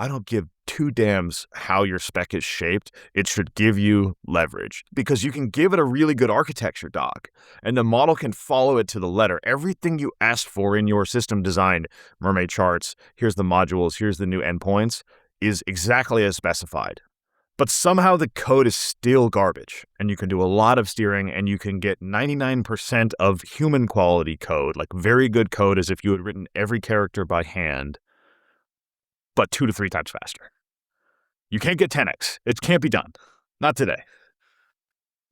I don't give two damns how your spec is shaped. It should give you leverage because you can give it a really good architecture doc and the model can follow it to the letter. Everything you asked for in your system design, mermaid charts, here's the modules, here's the new endpoints, is exactly as specified. But somehow the code is still garbage and you can do a lot of steering and you can get 99% of human quality code, like very good code as if you had written every character by hand, but 2 to 3 times faster. You can't get 10x. It can't be done. Not today.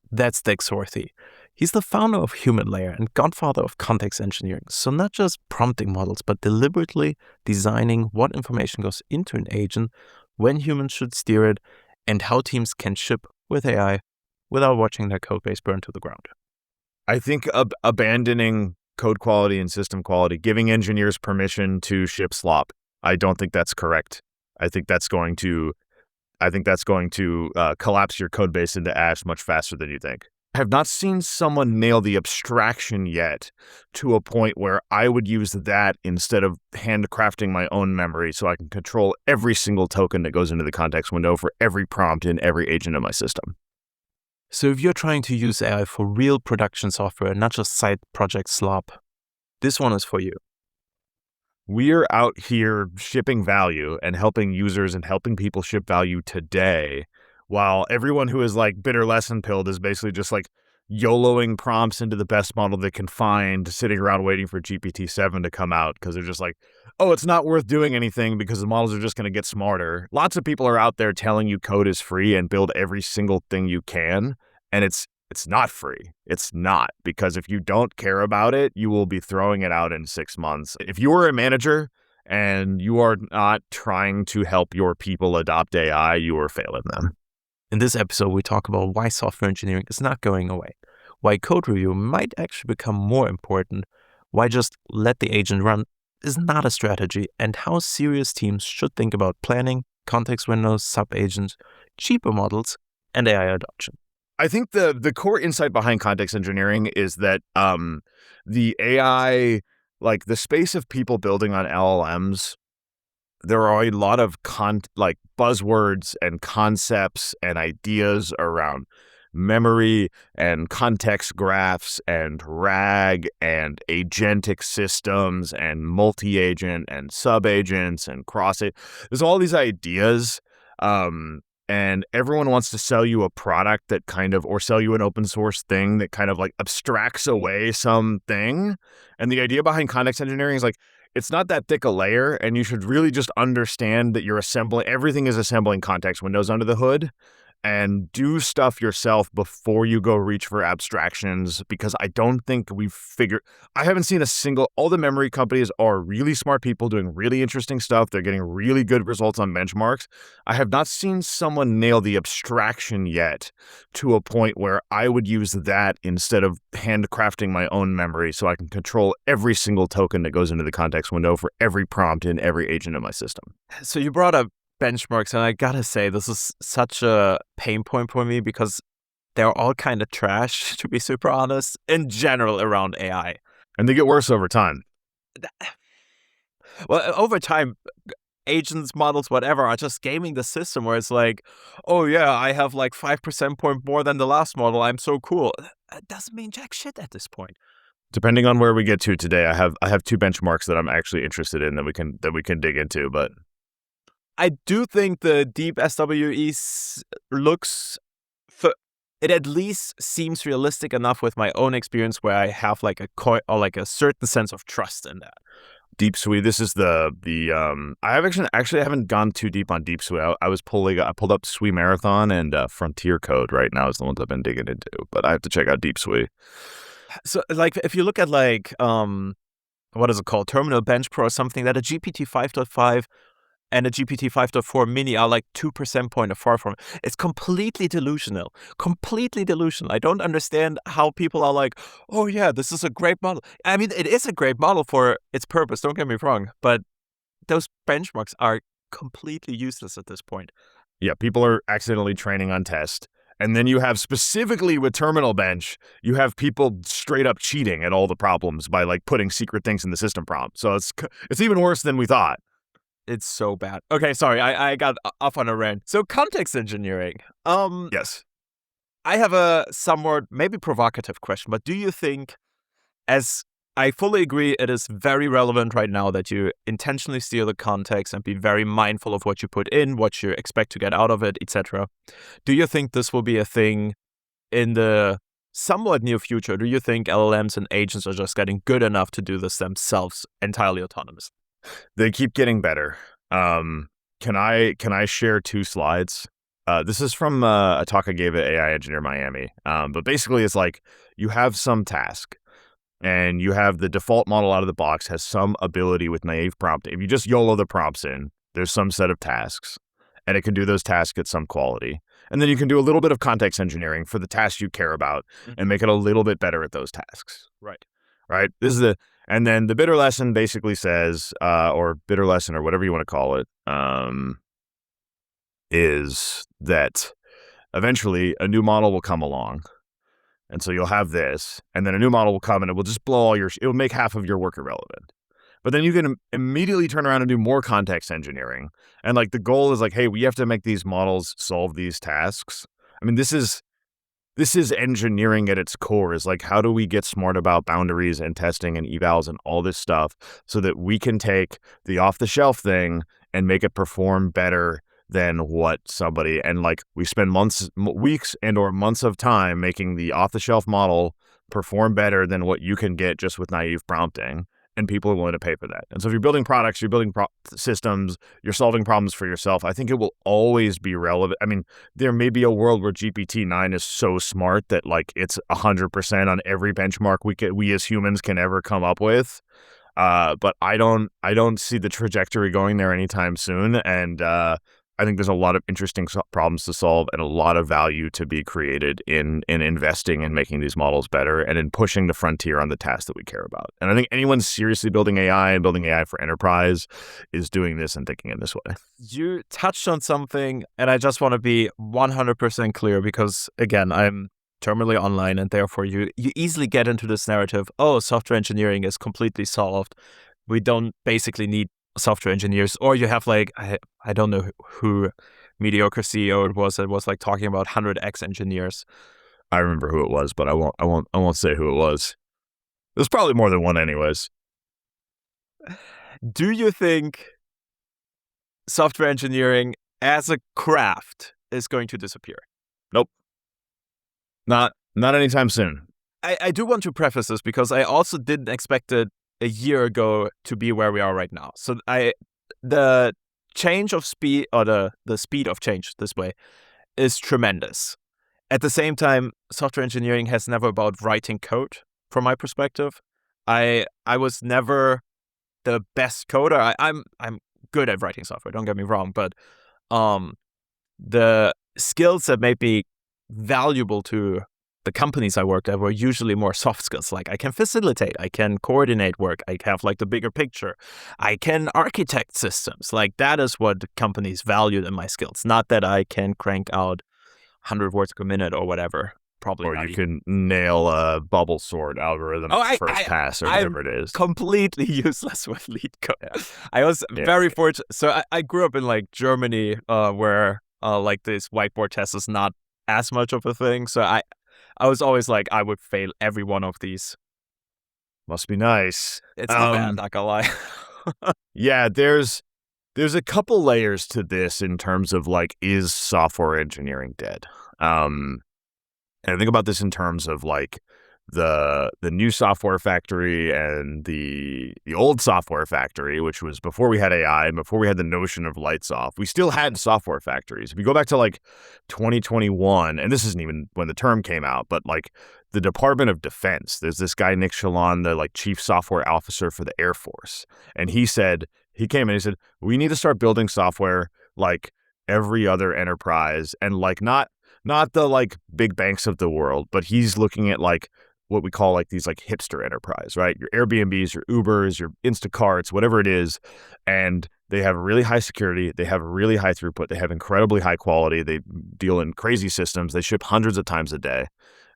That's Dex Horthy. He's the founder of Human Layer and godfather of context engineering. So not just prompting models, but deliberately designing what information goes into an agent, when humans should steer it, and how teams can ship with AI without watching their code base burn to the ground. I think abandoning code quality and system quality, giving engineers permission to ship slop, I don't think that's correct. I think that's going to collapse your code base into ash much faster than you think. I have not seen someone nail the abstraction yet to a point where I would use that instead of handcrafting my own memory so I can control every single token that goes into the context window for every prompt in every agent in my system. So if you're trying to use AI for real production software, not just side project slop, this one is for you. We're out here shipping value and helping users and helping people ship value today, while everyone who is like bitter lesson pilled is basically just like YOLOing prompts into the best model they can find, sitting around waiting for GPT-7 to come out because they're just like, oh, it's not worth doing anything because the models are just going to get smarter. Lots of people are out there telling you code is free and build every single thing you can, and it's not free. It's not, because if you don't care about it, you will be throwing it out in 6 months. If you are a manager and you are not trying to help your people adopt AI, you are failing them. In this episode, we talk about why software engineering is not going away, why code review might actually become more important, why just let the agent run is not a strategy, and how serious teams should think about planning, context windows, sub-agents, cheaper models, and AI adoption. I think the core insight behind context engineering is that the AI, like the space of people building on LLMs, there are a lot of buzzwords and concepts and ideas around memory and context graphs and RAG and agentic systems and multi-agent and sub-agents and cross-agent. There's all these ideas, and everyone wants to sell you a product that or sell you an open source thing that kind of like abstracts away something. And the idea behind context engineering is like, it's not that thick a layer, and you should really just understand that everything is assembling context windows under the hood, and do stuff yourself before you go reach for abstractions, because I don't think I haven't seen all the memory companies are really smart people doing really interesting stuff. They're getting really good results on benchmarks. I have not seen someone nail the abstraction yet to a point where I would use that instead of handcrafting my own memory so I can control every single token that goes into the context window for every prompt in every agent in my system. So you brought up benchmarks, and I gotta say, this is such a pain point for me because they're all kind of trash, to be super honest, in general around AI. And they get worse over time. Well, over time, agents, models, whatever, are just gaming the system where it's like, oh yeah, I have like 5% point more than the last model, I'm so cool. It doesn't mean jack shit at this point. Depending on where we get to today, I have 2 benchmarks that I'm actually interested in that we can dig into, but I do think the deep SWE it at least seems realistic enough with my own experience where I have like a certain sense of trust in that. Deep SWE, this is I haven't gone too deep on Deep SWE. I pulled up SWE Marathon, and Frontier Code right now is the ones I've been digging into, but I have to check out Deep SWE. So like if you look at like what is it called, Terminal Bench Pro or something, that a GPT 5.5 and a GPT 5.4 mini are like 2% point apart from it. It's completely delusional. Completely delusional. I don't understand how people are like, oh yeah, this is a great model. I mean, it is a great model for its purpose, don't get me wrong, but those benchmarks are completely useless at this point. Yeah, people are accidentally training on test. And then you have, specifically with Terminal Bench, you have people straight up cheating at all the problems by like putting secret things in the system prompt. So it's even worse than we thought. It's so bad. Okay, sorry, I got off on a rant. So context engineering. Yes. I have a somewhat maybe provocative question, but do you think, as I fully agree, it is very relevant right now that you intentionally steal the context and be very mindful of what you put in, what you expect to get out of it, etc. Do you think this will be a thing in the somewhat near future? Do you think LLMs and agents are just getting good enough to do this themselves entirely autonomous? They keep getting better. Can I share 2 slides? This is from a talk I gave at AI Engineer Miami. But basically, it's like you have some task, and you have the default model out of the box has some ability with naive prompt. If you just YOLO the prompts in, there's some set of tasks, and it can do those tasks at some quality. And then you can do a little bit of context engineering for the tasks you care about and make it a little bit better at those tasks. Right. Right? And then the bitter lesson basically says, or bitter lesson or whatever you want to call it, is that eventually a new model will come along. And so you'll have this, and then a new model will come and it will just blow it'll make half of your work irrelevant. But then you can immediately turn around and do more context engineering. And like the goal is like, hey, we have to make these models solve these tasks. I mean, this is engineering at its core, is like, how do we get smart about boundaries and testing and evals and all this stuff so that we can take the off the shelf thing and make it perform better than what somebody, and like we spend weeks and or months of time making the off the shelf model perform better than what you can get just with naive prompting. And people are willing to pay for that. And so if you're building products, you're building systems, you're solving problems for yourself, I think it will always be relevant. I mean, there may be a world where GPT-9 is so smart that like it's 100% on every benchmark we as humans can ever come up with. But I don't see the trajectory going there anytime soon. And I think there's a lot of interesting problems to solve and a lot of value to be created in investing in making these models better and in pushing the frontier on the tasks that we care about. And I think anyone seriously building AI and building AI for enterprise is doing this and thinking in this way. You touched on something, and I just want to be 100% clear because, again, I'm terminally online, and therefore you easily get into this narrative, oh, software engineering is completely solved. We don't basically need software engineers, or you have like I don't know who mediocre CEO it was that was like talking about 100x engineers. I remember who it was, but I won't say who it was. There's probably more than one anyways. Do you think software engineering as a craft is going to disappear? Nope. Not anytime soon. I do want to preface this because I also didn't expect it a year ago to be where we are right now. So the change of speed, or the speed of change this way, is tremendous. At the same time, software engineering has never about writing code from my perspective. I was never the best coder. I'm good at writing software, don't get me wrong, but the skills that made me valuable to the companies I worked at were usually more soft skills. Like I can facilitate, I can coordinate work, I have like the bigger picture, I can architect systems. Like that is what companies valued in my skills. Not that I can crank out 100 words per minute or whatever. Probably or not you can nail a bubble sort algorithm first pass or whatever it is. Completely useless with lead code. Yeah. I was very fortunate. So I grew up in like Germany, where like this whiteboard test is not as much of a thing. So I was always like, I would fail every one of these. Must be nice. It's not bad, not gonna lie. Yeah, there's a couple layers to this in terms of like, is software engineering dead? And I think about this in terms of like the new software factory and the old software factory, which was before we had AI and before we had the notion of lights off. We still had software factories. If you go back to like 2021, and this isn't even when the term came out, but like the Department of Defense, there's this guy, Nick Shalon, the like chief software officer for the Air Force. And he came in and he said, we need to start building software like every other enterprise, and like not the like big banks of the world, but he's looking at like what we call like these like hipster enterprise, right? Your Airbnbs, your Ubers, your Instacarts, whatever it is. And they have really high security. They have really high throughput. They have incredibly high quality. They deal in crazy systems. They ship hundreds of times a day.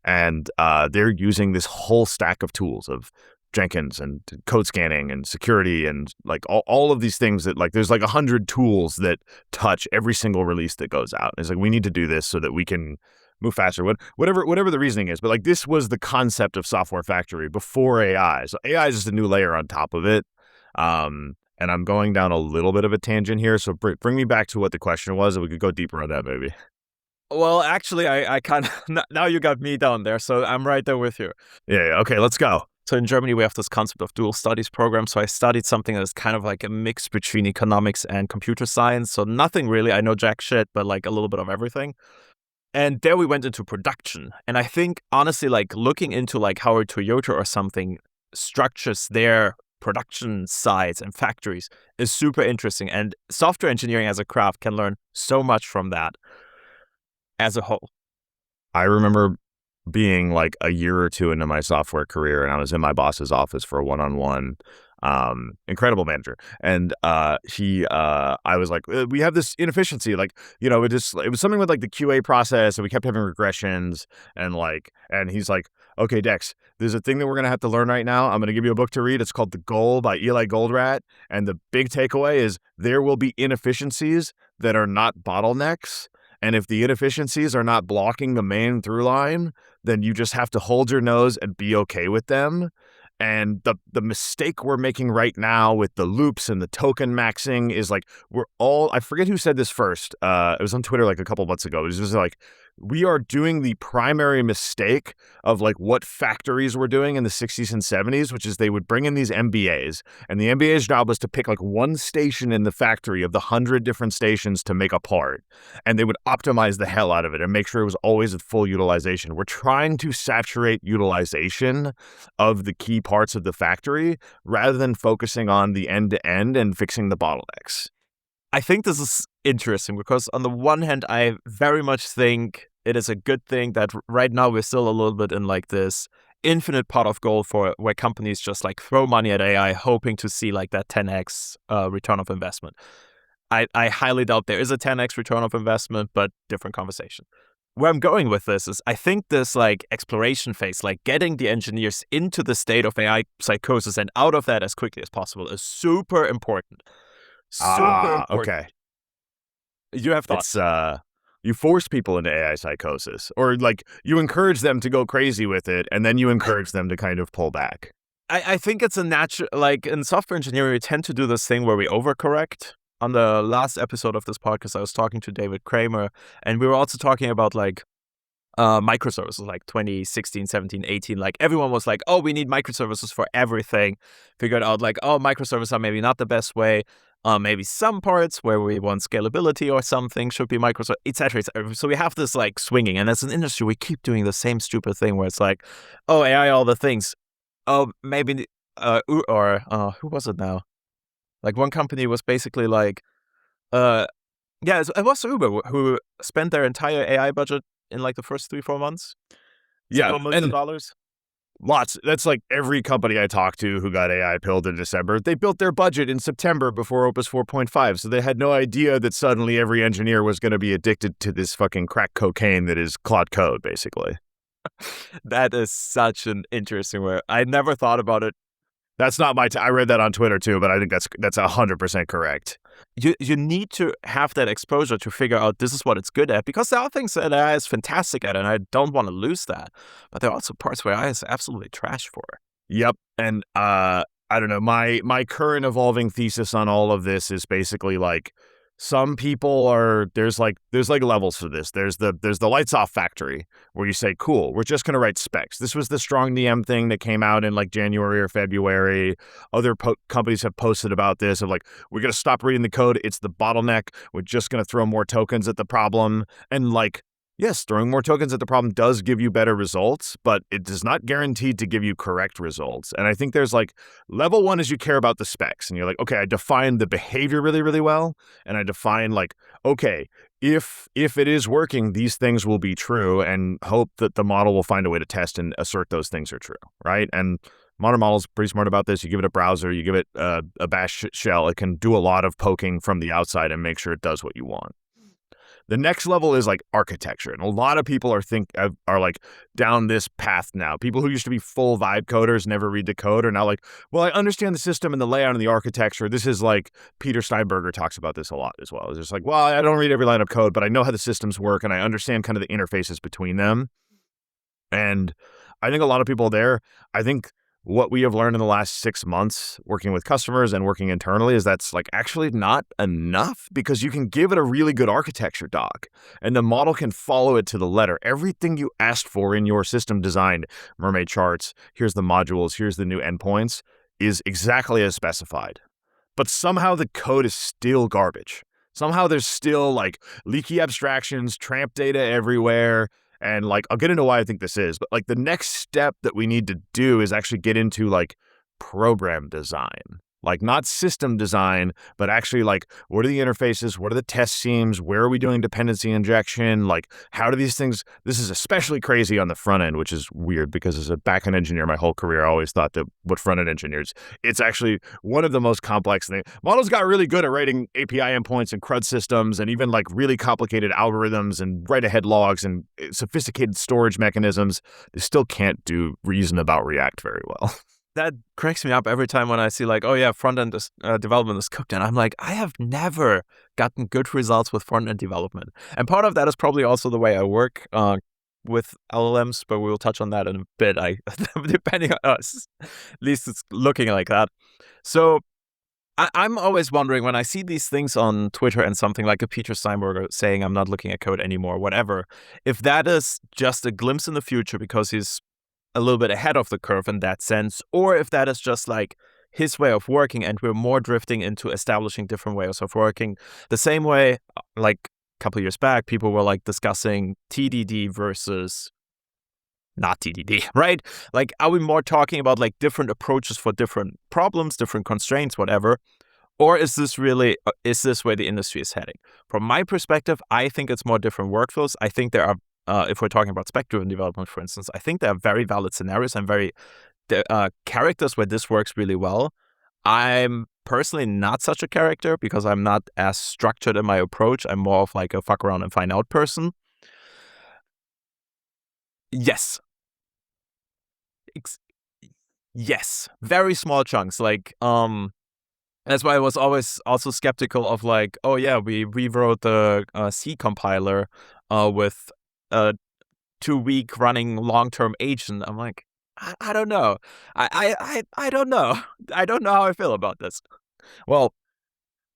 And they're using this whole stack of tools of Jenkins and code scanning and security and like all of these things that like there's like 100 tools that touch every single release that goes out. And it's like we need to do this so that we can move faster. Whatever the reasoning is, but like this was the concept of Software Factory before AI. So AI is just a new layer on top of it. And I'm going down a little bit of a tangent here, so bring me back to what the question was, and we could go deeper on that maybe. Well, actually, I kind of now you got me down there, so I'm right there with you. Yeah. Okay. Let's go. So in Germany, we have this concept of dual studies program. So I studied something that is kind of like a mix between economics and computer science. So nothing really, I know jack shit, but like a little bit of everything. And there we went into production. And I think, honestly, like looking into like how a Toyota or something structures their production sites and factories is super interesting. And software engineering as a craft can learn so much from that as a whole. I remember being like a year or two into my software career, and I was in my boss's office for a one-on-one. Incredible manager, and I was like, we have this inefficiency, like, you know, it was something with like the QA process, and we kept having regressions, and he's like, okay, Dex, there's a thing that we're gonna have to learn right now. I'm gonna give you a book to read. It's called The Goal by Eli Goldratt, and the big takeaway is there will be inefficiencies that are not bottlenecks. And if the inefficiencies are not blocking the main through line, then you just have to hold your nose and be okay with them. And the mistake we're making right now with the loops and the token maxing is like I forget who said this first. It was on Twitter like a couple months ago. It was just like, we are doing the primary mistake of like what factories were doing in the 60s and 70s, which is they would bring in these MBAs, and the MBA's job was to pick like one station in the factory of the 100 different stations to make a part, and they would optimize the hell out of it and make sure it was always at full utilization. We're trying to saturate utilization of the key parts of the factory rather than focusing on the end-to-end and fixing the bottlenecks. I think this is interesting because on the one hand, I very much think it is a good thing that right now we're still a little bit in like this infinite pot of gold for where companies just like throw money at AI, hoping to see like that 10x return of investment. I highly doubt there is a 10x return of investment, but different conversation. Where I'm going with this is I think this like exploration phase, like getting the engineers into the state of AI psychosis and out of that as quickly as possible is super important. Super important. Okay. You have thoughts? You force people into AI psychosis, or like you encourage them to go crazy with it, and then you encourage them to kind of pull back. I think it's a natural, like in software engineering, we tend to do this thing where we overcorrect. On the last episode of this podcast, I was talking to David Kramer, and we were also talking about like microservices, like 2016, 17, 18. Like everyone was like, oh, we need microservices for everything. Figured out like, oh, microservices are maybe not the best way. Maybe some parts where we want scalability or something should be microservices, etc. So we have this like swinging, and as an industry, we keep doing the same stupid thing where it's like, oh, AI, all the things. Oh, maybe, who was it now? Like one company was basically like, yeah, it was Uber who spent their entire AI budget in like the first 3-4 months. Yeah, $1 million. Lots. That's like every company I talked to who got AI pilled in December. They built their budget in September before Opus 4.5, so they had no idea that suddenly every engineer was going to be addicted to this fucking crack cocaine that is Claude Code, basically. That is such an interesting way. I never thought about it. That's not I read that on Twitter too, but I think that's 100% correct. You need to have that exposure to figure out this is what it's good at, because there are things that AI is fantastic at, and I don't want to lose that. But there are also parts where AI is absolutely trash for. Yep, and I don't know. My current evolving thesis on all of this is basically like some people are there's like levels for this. There's the lights off factory where you say, cool, we're just going to write specs. This was the strong DM thing that came out in like January or February. Other companies have posted about this of like, we're going to stop reading the code. It's the bottleneck. We're just going to throw more tokens at the problem. And like, yes, throwing more tokens at the problem does give you better results, but it does not guarantee to give you correct results. And I think there's like level one is you care about the specs, and you're like, okay, I define the behavior really, really well. And I define like, okay, if it is working, these things will be true, and hope that the model will find a way to test and assert those things are true, right? And modern model's pretty smart about this. You give it a browser, you give it a bash shell, it can do a lot of poking from the outside and make sure it does what you want. The next level is like architecture, and a lot of people are like down this path now. People who used to be full vibe coders, never read the code, are now like, well, I understand the system and the layout and the architecture. This is like Peter Steinberger talks about this a lot as well. It's just like, well, I don't read every line of code, but I know how the systems work and I understand kind of the interfaces between them. And I think a lot of people there, I think what we have learned in the last 6 months working with customers and working internally is that's like actually not enough, because you can give it a really good architecture doc and the model can follow it to the letter. Everything you asked for in your system design, mermaid charts, here's the modules, here's the new endpoints, is exactly as specified. But somehow the code is still garbage. Somehow there's still like leaky abstractions, tramp data everywhere. And like, I'll get into why I think this is, but like the next step that we need to do is actually get into like program design, like not system design, but actually like, what are the interfaces? What are the test schemes? Where are we doing dependency injection? Like, how do these things, this is especially crazy on the front end, which is weird because as a backend engineer, my whole career, I always thought that what front end engineers, it's actually one of the most complex things. Models got really good at writing API endpoints and CRUD systems and even like really complicated algorithms and write ahead logs and sophisticated storage mechanisms. They still can't do reason about React very well. That cracks me up every time when I see like, oh yeah, front-end development is cooked. And I'm like, I have never gotten good results with front-end development. And part of that is probably also the way I work with LLMs, but we will touch on that in a bit, depending on us. At least it's looking like that. So I'm always wondering when I see these things on Twitter and something like a Peter Steinberger saying I'm not looking at code anymore, whatever, if that is just a glimpse in the future because he's a little bit ahead of the curve in that sense, or if that is just like his way of working and we're more drifting into establishing different ways of working. The same way, like a couple of years back, people were like discussing TDD versus not TDD, right? Like, are we more talking about like different approaches for different problems, different constraints, whatever? Or is this really, is this where the industry is heading? From my perspective, I think it's more different workflows. I think there are if we're talking about spec-driven development, for instance, I think there are very valid scenarios and very characters where this works really well. I'm personally not such a character because I'm not as structured in my approach. I'm more of like a fuck around and find out person. Yes. Yes. Very small chunks. Like, that's why I was always also skeptical of like, oh yeah, we rewrote the C compiler with a 2-week running long-term agent. I'm like, I don't know. I don't know. I don't know how I feel about this. Well,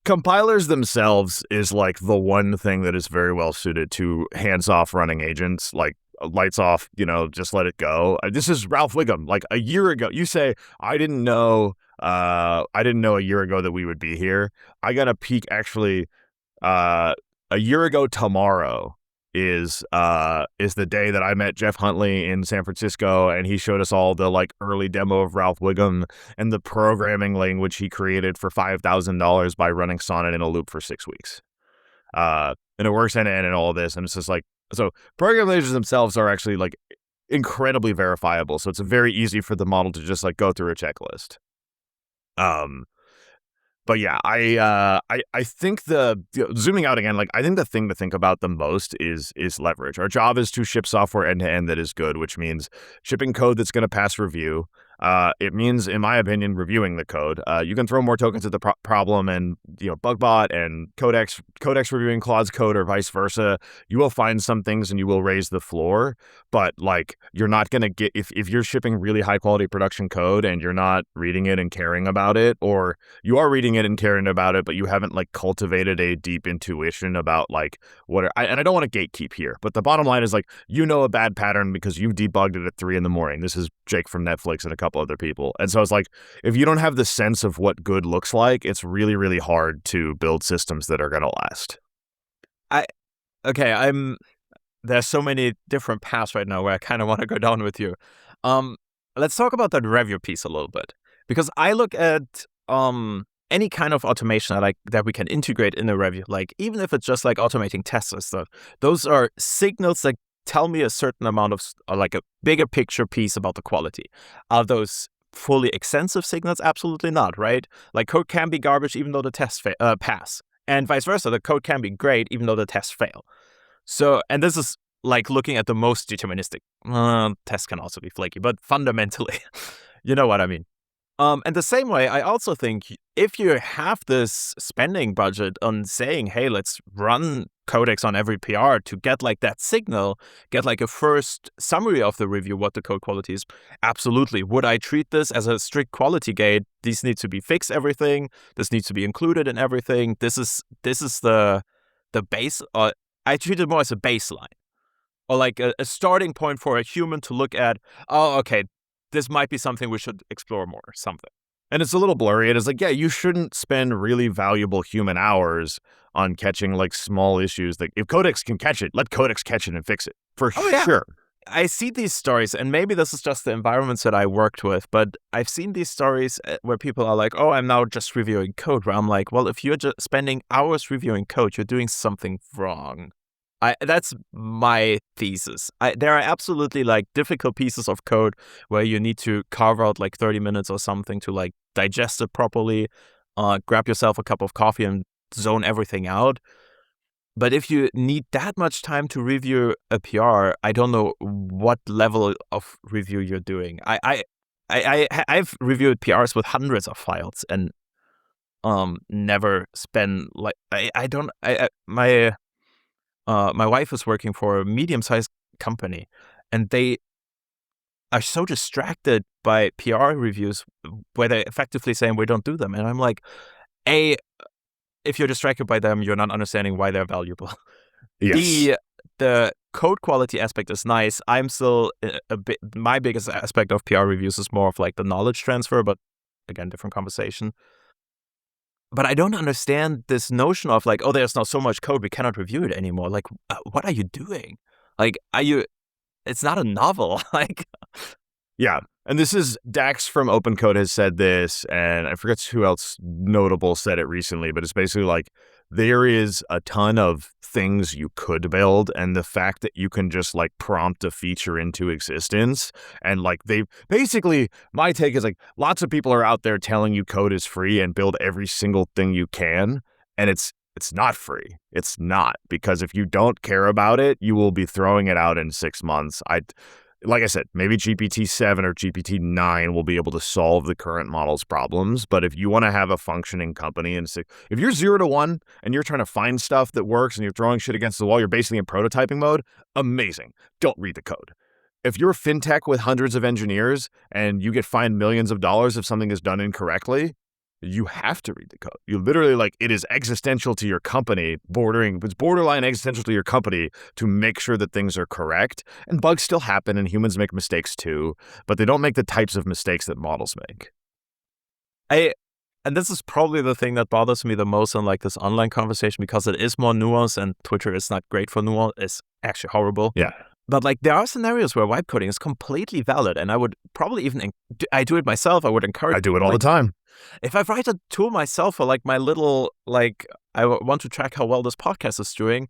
compilers themselves is like the one thing that is very well suited to hands-off running agents, like lights off, just let it go. This is Ralph Wiggum. Like a year ago, you say, I didn't know a year ago that we would be here. I got a peek actually a year ago tomorrow is the day that I met Jeff Huntley in San Francisco, and he showed us all the like early demo of Ralph Wiggum and the programming language he created for $5,000 by running Sonnet in a loop for 6 weeks. And it works end to end and all of this, and it's just like, so programming languages themselves are actually like incredibly verifiable, so it's very easy for the model to just like go through a checklist. But yeah, I think zooming out again, like I think the thing to think about the most is leverage. Our job is to ship software end to end that is good, which means shipping code that's going to pass review. It means, in my opinion, reviewing the code. You can throw more tokens at the problem, and Bugbot and Codex reviewing Claude's code or vice versa. You will find some things and you will raise the floor, but like you're not gonna get if you're shipping really high quality production code and you're not reading it and caring about it, or you are reading it and caring about it, but you haven't like cultivated a deep intuition about like and I don't want to gatekeep here, but the bottom line is like a bad pattern because you debugged it at 3 a.m. This is Jake from Netflix and a couple other people. And so it's like, if you don't have the sense of what good looks like, it's really, really hard to build systems that are going to last. There's so many different paths right now where I kind of want to go down with you. Let's talk about that review piece a little bit, because I look at any kind of automation that we can integrate in a review, like even if it's just like automating tests and stuff, those are signals that tell me a certain amount of like a bigger picture piece about the quality. Are those fully extensive signals? Absolutely not, right? Like code can be garbage even though the tests pass. and vice versa. The code can be great even though the tests fail. So, and this is like looking at the most deterministic. Tests can also be flaky, but fundamentally, you know what I mean. And the same way, I also think if you have this spending budget on saying, hey, let's run codecs on every PR to get like that signal, get like a first summary of the review, what the code quality is, absolutely. Would I treat this as a strict quality gate? These need to be fixed everything. This needs to be included in everything. This is the base. I treat it more as a baseline or like a starting point for a human to look at, oh, okay, this might be something we should explore more or something. And it's a little blurry. It is like, yeah, you shouldn't spend really valuable human hours on catching like small issues. Like if codecs can catch it, let codecs catch it and fix it for sure. I see these stories, and maybe this is just the environments that I worked with, but I've seen these stories where people are like, oh, I'm now just reviewing code, where I'm like, well, if you're just spending hours reviewing code, you're doing something wrong. That's my thesis. There are absolutely like difficult pieces of code where you need to carve out like 30 minutes or something to like digest it properly, grab yourself a cup of coffee and zone everything out. But if you need that much time to review a PR, I don't know what level of review you're doing. I've reviewed PRs with hundreds of files and never spend like my wife is working for a medium-sized company, and they are so distracted by PR reviews where they're effectively saying we don't do them. And I'm like, if you're distracted by them, you're not understanding why they're valuable. Yes. The code quality aspect is nice. I'm still my biggest aspect of PR reviews is more of like the knowledge transfer, but again, different conversation. But I don't understand this notion of like, oh, there's now so much code, we cannot review it anymore. Like, what are you doing? Like, it's not a novel. Like, yeah. And this is Dax from Open Code has said this, and I forget who else notable said it recently, but it's basically like there is a ton of things you could build, and the fact that you can just like prompt a feature into existence, and like they basically, my take is like lots of people are out there telling you code is free and build every single thing you can, and it's not free. It's not, because if you don't care about it, you will be throwing it out in 6 months. Like I said, maybe GPT-7 or GPT-9 will be able to solve the current model's problems. But if you want to have a functioning company, and if you're 0 to 1 and you're trying to find stuff that works and you're throwing shit against the wall, you're basically in prototyping mode, amazing. Don't read the code. If you're a fintech with hundreds of engineers and you get fined millions of dollars if something is done incorrectly, you have to read the code. You literally, like, it is existential to your company, it's borderline existential to your company to make sure that things are correct. And bugs still happen and humans make mistakes too, but they don't make the types of mistakes that models make. And this is probably the thing that bothers me the most in like this online conversation, because it is more nuanced, and Twitter is not great for nuance. It's actually horrible. Yeah. But like there are scenarios where vibe coding is completely valid, and I would probably even I do it myself. I would encourage. I do it all the time. If I write a tool myself for like my little like I want to track how well this podcast is doing,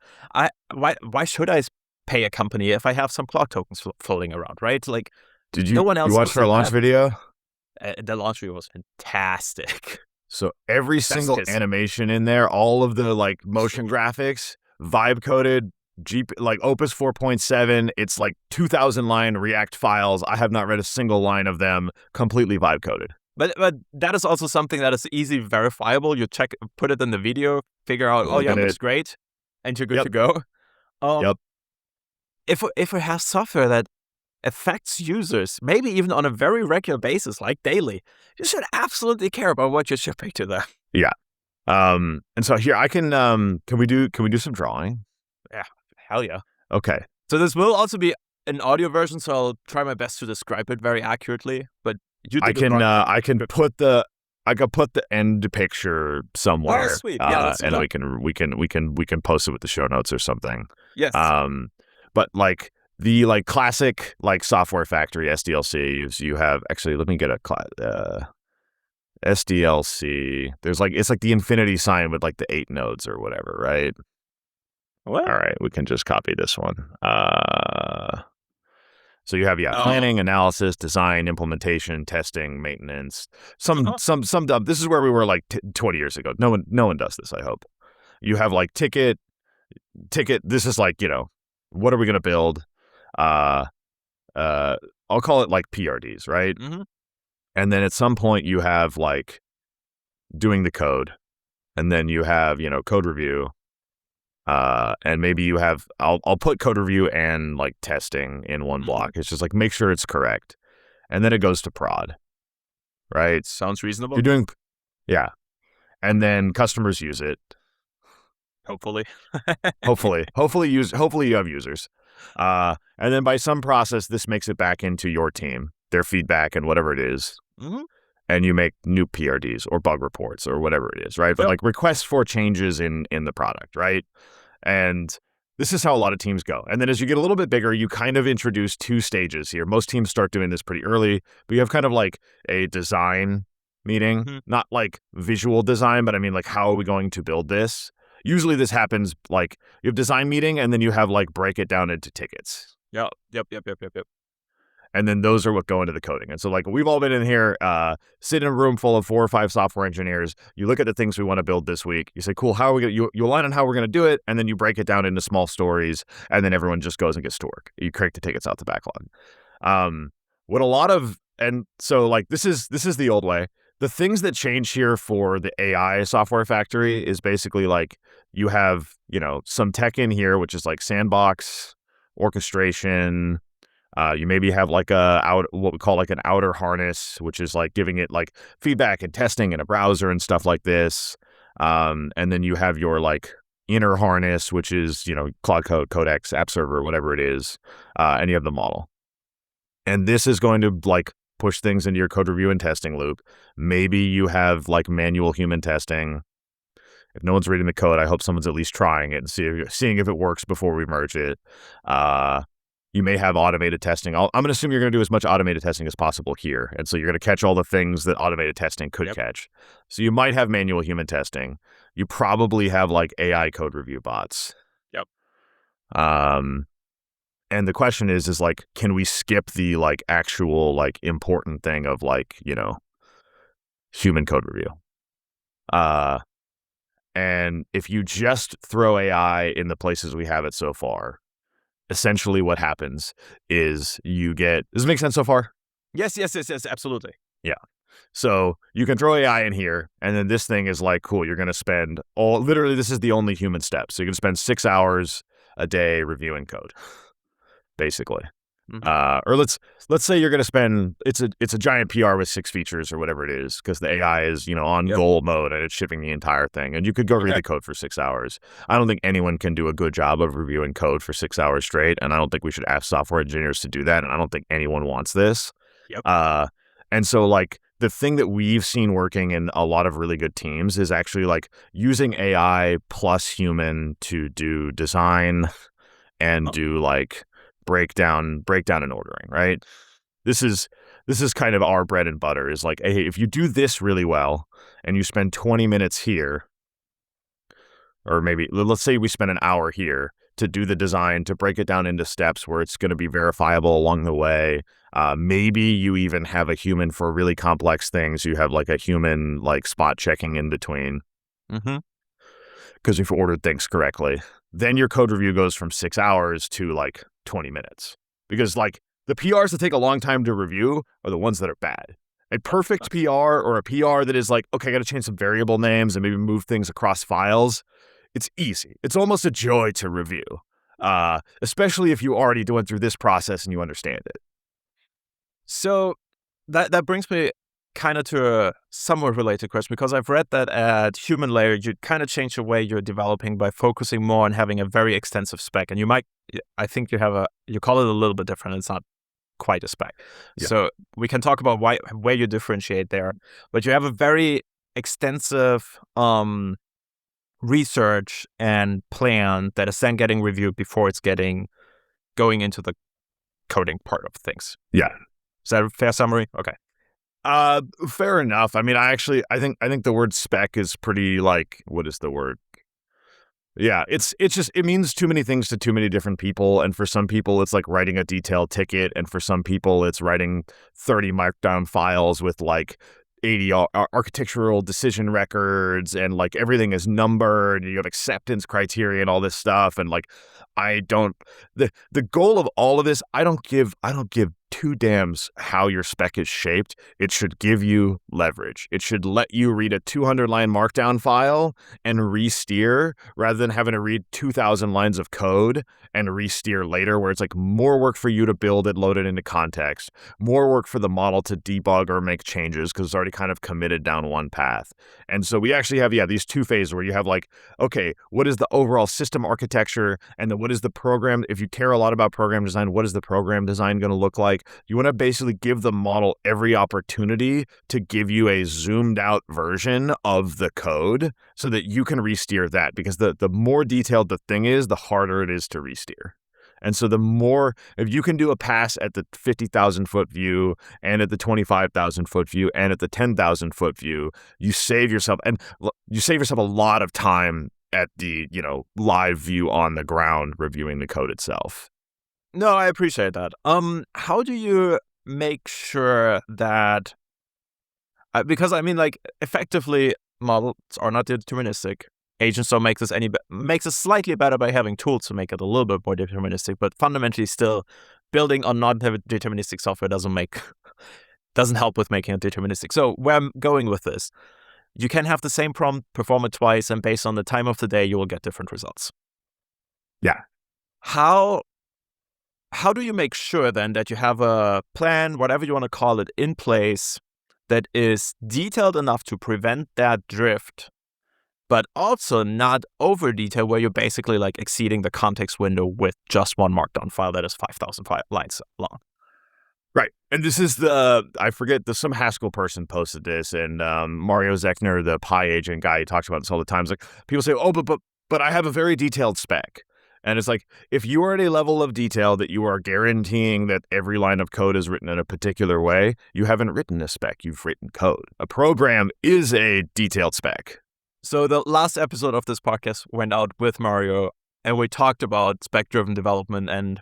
why should I pay a company if I have some clock tokens floating around, right? Like, did you? No one else you watched our launch video? The launch video was fantastic. So every single animation in there, all of the like motion graphics, vibe coded. Like Opus 4.7, it's like 2,000 line React files. I have not read a single line of them, completely vibe coded. But that is also something that is easy verifiable. You put it in the video, figure out, oh yeah, it looks great, and you're good to go. Yep. If we have software that affects users, maybe even on a very regular basis, like daily, you should absolutely care about what you're shipping to them. Yeah. And so here I can we do some drawing? Yeah. Hell yeah. Okay. So this will also be an audio version, so I'll try my best to describe it very accurately. But I can put the end picture somewhere. Oh, sweet. Yeah, and we can post it with the show notes or something. Yes. But like the like classic like software factory SDLC, you have actually let me get a SDLC. There's like it's like the infinity sign with like the 8 nodes or whatever, right? What? All right, we can just copy this one. So you have planning, analysis, design, implementation, testing, maintenance. Some dumb. This is where we were like 20 years ago. No one does this, I hope. you have like ticket. This is like, what are we going to build? I'll call it like PRDs, right? Mm-hmm. And then at some point you have like doing the code, and then you have, code review. And maybe you have, I'll put code review and like testing in one block. It's just like, make sure it's correct. And then it goes to prod, right? Sounds reasonable. You're doing, yeah. And then customers use it. Hopefully. Hopefully you have users. And then by some process, this makes it back into your team, their feedback and whatever it is. Mm-hmm. And you make new PRDs or bug reports or whatever it is, right? But like requests for changes in the product, right? And this is how a lot of teams go. And then as you get a little bit bigger, you kind of introduce 2 stages here. Most teams start doing this pretty early, but you have kind of like a design meeting, not like visual design, but I mean like, how are we going to build this? Usually this happens like you have design meeting and then you have like break it down into tickets. Yep. And then those are what go into the coding. And so like we've all been in here, sit in a room full of 4 or 5 software engineers. You look at the things we want to build this week. You say, cool, how are we going to, you align on how we're going to do it. And then you break it down into small stories. And then everyone just goes and gets to work. You crank the tickets out the backlog. And so like, this is the old way. The things that change here for the AI software factory is basically like you have, some tech in here, which is like sandbox, orchestration. You maybe have like what we call like an outer harness, which is like giving it like feedback and testing in a browser and stuff like this. And then you have your like inner harness, which is, Cloud Code, Codex, App Server, whatever it is. And you have the model. And this is going to like push things into your code review and testing loop. Maybe you have like manual human testing. If no one's reading the code, I hope someone's at least trying it and seeing if it works before we merge it. You may have automated testing. I'm going to assume you're going to do as much automated testing as possible here. And so you're going to catch all the things that automated testing could catch. So you might have manual human testing. You probably have like AI code review bots. Yep. And the question is like, can we skip the like actual like important thing of like, human code review? And if you just throw AI in the places we have it so far, essentially what happens is you get, does it make sense so far? Yes, absolutely. Yeah. So you can throw AI in here, and then this thing is like, cool, you're going to spend literally this is the only human step. So you're going to spend 6 hours a day reviewing code, basically. Or let's say you're going to spend, it's a giant PR with 6 features or whatever it is, because the AI is, on goal mode and it's shipping the entire thing. And you could go read the code for 6 hours. I don't think anyone can do a good job of reviewing code for 6 hours straight. And I don't think we should ask software engineers to do that. And I don't think anyone wants this. And so like the thing that we've seen working in a lot of really good teams is actually like using AI plus human to do design and do like breakdown and ordering, right? This is kind of our bread and butter, is like, hey, if you do this really well and you spend 20 minutes here, or maybe let's say we spend an hour here to do the design, to break it down into steps where it's going to be verifiable along the way. Maybe you even have a human for really complex things. You have like a human like spot checking in between. Because if you ordered things correctly, then your code review goes from 6 hours to like 20 minutes. Because like the PRs that take a long time to review are the ones that are bad. A perfect PR or a PR that is like, okay, I got to change some variable names and maybe move things across files. It's easy. It's almost a joy to review, especially if you already went through this process and you understand it. So that brings me kind of to a somewhat related question, because I've read that at human layer, you kind of change the way you're developing by focusing more on having a very extensive spec. And I think you call it a little bit different. It's not quite a spec. Yeah. So we can talk about where you differentiate there, but you have a very extensive research and plan that is then getting reviewed before it's going into the coding part of things. Yeah. Is that a fair summary? Okay. Fair enough. I mean, I think the word spec is pretty like, what is the word? Yeah, it's just, it means too many things to too many different people. And for some people, it's like writing a detailed ticket. And for some people, it's writing 30 markdown files with like architectural decision records, and like everything is numbered, and you have acceptance criteria and all this stuff. And like, I don't, the goal of all of this, I don't give two damns how your spec is shaped. It should give you leverage. It should let you read a 200-line markdown file and re-steer, rather than having to read 2,000 lines of code and re-steer later, where it's like more work for you to build it, load it into context, more work for the model to debug or make changes because it's already kind of committed down one path. And so we actually have, these two phases where you have like, okay, what is the overall system architecture? And then what is the program? If you care a lot about program design, what is the program design going to look like? You want to basically give the model every opportunity to give you a zoomed out version of the code so that you can re-steer that, because the more detailed the thing is, the harder it is to re-steer. And so the more, if you can do a pass at the 50,000 foot view and at the 25,000 foot view and at the 10,000 foot view, you save yourself a lot of time at the, live view on the ground reviewing the code itself. No, I appreciate that. How do you make sure that, because I mean, like, effectively models are not deterministic. Agents don't make this makes it slightly better by having tools to make it a little bit more deterministic, but fundamentally still building on non-deterministic software doesn't help with making it deterministic. So where I'm going with this, you can have the same prompt, perform it twice, and based on the time of the day, you will get different results. Yeah. How do you make sure then that you have a plan, whatever you want to call it, in place that is detailed enough to prevent that drift, but also not over detailed where you're basically like exceeding the context window with just one markdown file that is 5,000 lines long? Right. And this is some Haskell person posted this, and Mario Zechner, the Pi agent guy, he talks about this all the time. It's like, people say, oh, but I have a very detailed spec. And it's like, if you are at a level of detail that you are guaranteeing that every line of code is written in a particular way, you haven't written a spec, you've written code. A program is a detailed spec. So the last episode of this podcast went out with Mario, and we talked about spec-driven development and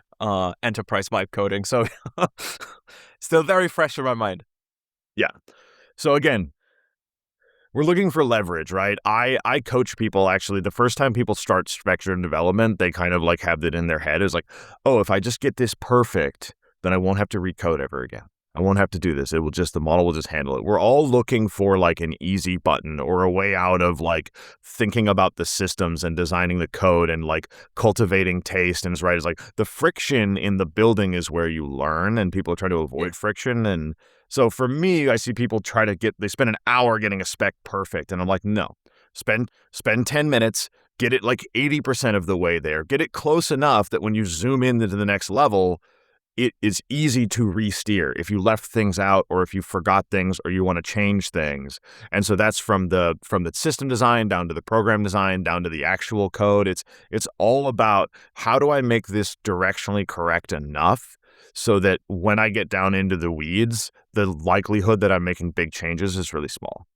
enterprise vibe coding. So still very fresh in my mind. Yeah. So again, we're looking for leverage, right? I coach people, actually. The first time people start spec-driven development, they kind of like have it in their head. It's like, oh, if I just get this perfect, then I won't have to recode ever again. I won't have to do this. The model will just handle it. We're all looking for like an easy button or a way out of like thinking about the systems and designing the code and like cultivating taste. And it's right. It's like the friction in the building is where you learn, and people are trying to avoid friction. And so for me, I see people they spend an hour getting a spec perfect. And I'm like, no, spend 10 minutes, get it like 80% of the way there, get it close enough that when you zoom into the next level, it is easy to re-steer if you left things out or if you forgot things or you want to change things. And so that's from the system design down to the program design down to the actual code. It's all about, how do I make this directionally correct enough so that when I get down into the weeds, the likelihood that I'm making big changes is really small,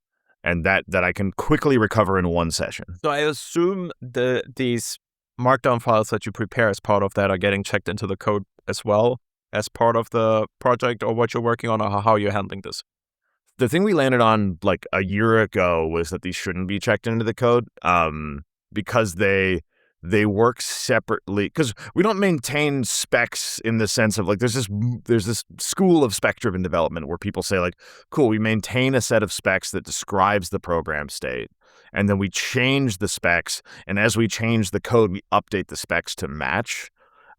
and that I can quickly recover in one session. So I assume these markdown files that you prepare as part of that are getting checked into the code as well as part of the project, or what you're working on, or how you're handling this? The thing we landed on like a year ago was that these shouldn't be checked into the code, because they work separately, because we don't maintain specs in the sense of like, there's this school of spec-driven development where people say like, cool, we maintain a set of specs that describes the program state, and then we change the specs, and as we change the code, we update the specs to match.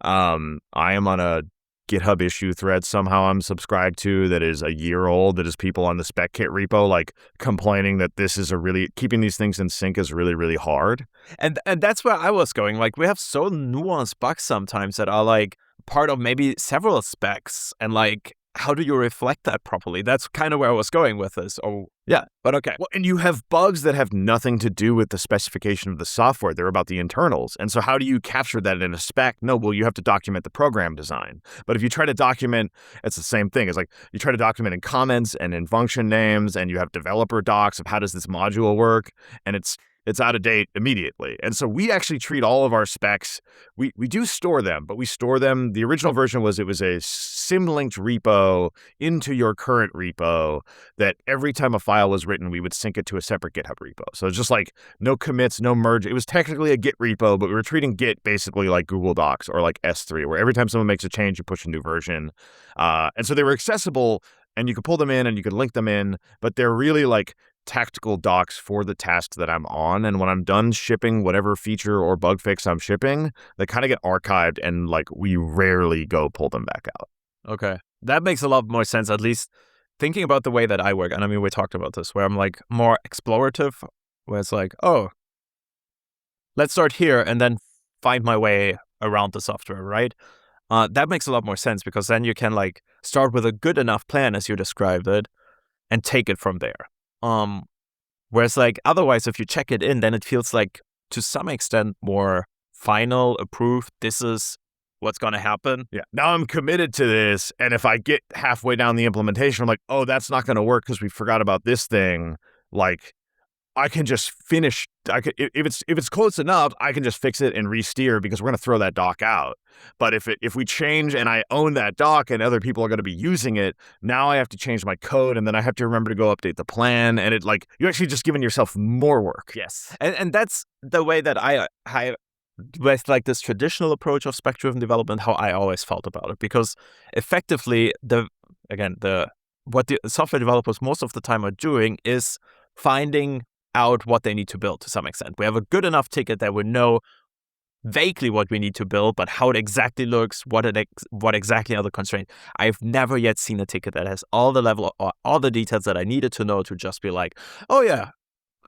I am on a GitHub issue thread somehow I'm subscribed to that is a year old, that is people on the spec kit repo like complaining that this is keeping these things in sync is really, really hard. And that's where I was going. Like, we have so nuanced bugs sometimes that are like part of maybe several specs, and like, how do you reflect that properly? That's kind of where I was going with this. Oh, yeah, but okay. Well, and you have bugs that have nothing to do with the specification of the software. They're about the internals. And so how do you capture that in a spec? No, well, you have to document the program design. But if you try to document, it's the same thing. It's like you try to document in comments and in function names, and you have developer docs of how does this module work. And it's it's out of date immediately. And so we actually treat all of our specs, we do store them, but we store them. The original version was, it was a sym-linked repo into your current repo that every time a file was written, we would sync it to a separate GitHub repo. So it's just like no commits, no merge. It was technically a Git repo, but we were treating Git basically like Google Docs or like S3, where every time someone makes a change, you push a new version. And so they were accessible, and you could pull them in and you could link them in, but they're really like tactical docs for the task that I'm on. And when I'm done shipping whatever feature or bug fix I'm shipping, they kind of get archived, and like we rarely go pull them back out. Okay. That makes a lot more sense, at least thinking about the way that I work. And I mean, we talked about this, where I'm like more explorative, where it's like, oh, let's start here and then find my way around the software, right? That makes a lot more sense, because then you can like start with a good enough plan, as you described it, and take it from there. Whereas like otherwise, if you check it in, then it feels like to some extent more final, approved. This is what's going to happen. Yeah. Now I'm committed to this, and if I get halfway down the implementation, I'm like, oh, that's not going to work because we forgot about this thing. Like, I can just finish. If it's close enough, I can just fix it and re-steer, because we're going to throw that doc out. But if we change and I own that doc and other people are going to be using it, now I have to change my code, and then I have to remember to go update the plan, and it like you're actually just giving yourself more work. Yes, and that's the way that I with like this traditional approach of spec-driven development, how I always felt about it, because effectively what the software developers most of the time are doing is finding out what they need to build to some extent. We have a good enough ticket that we know vaguely what we need to build, but how it exactly looks, what exactly are the constraints. I've never yet seen a ticket that has all the details that I needed to know to just be like, oh yeah,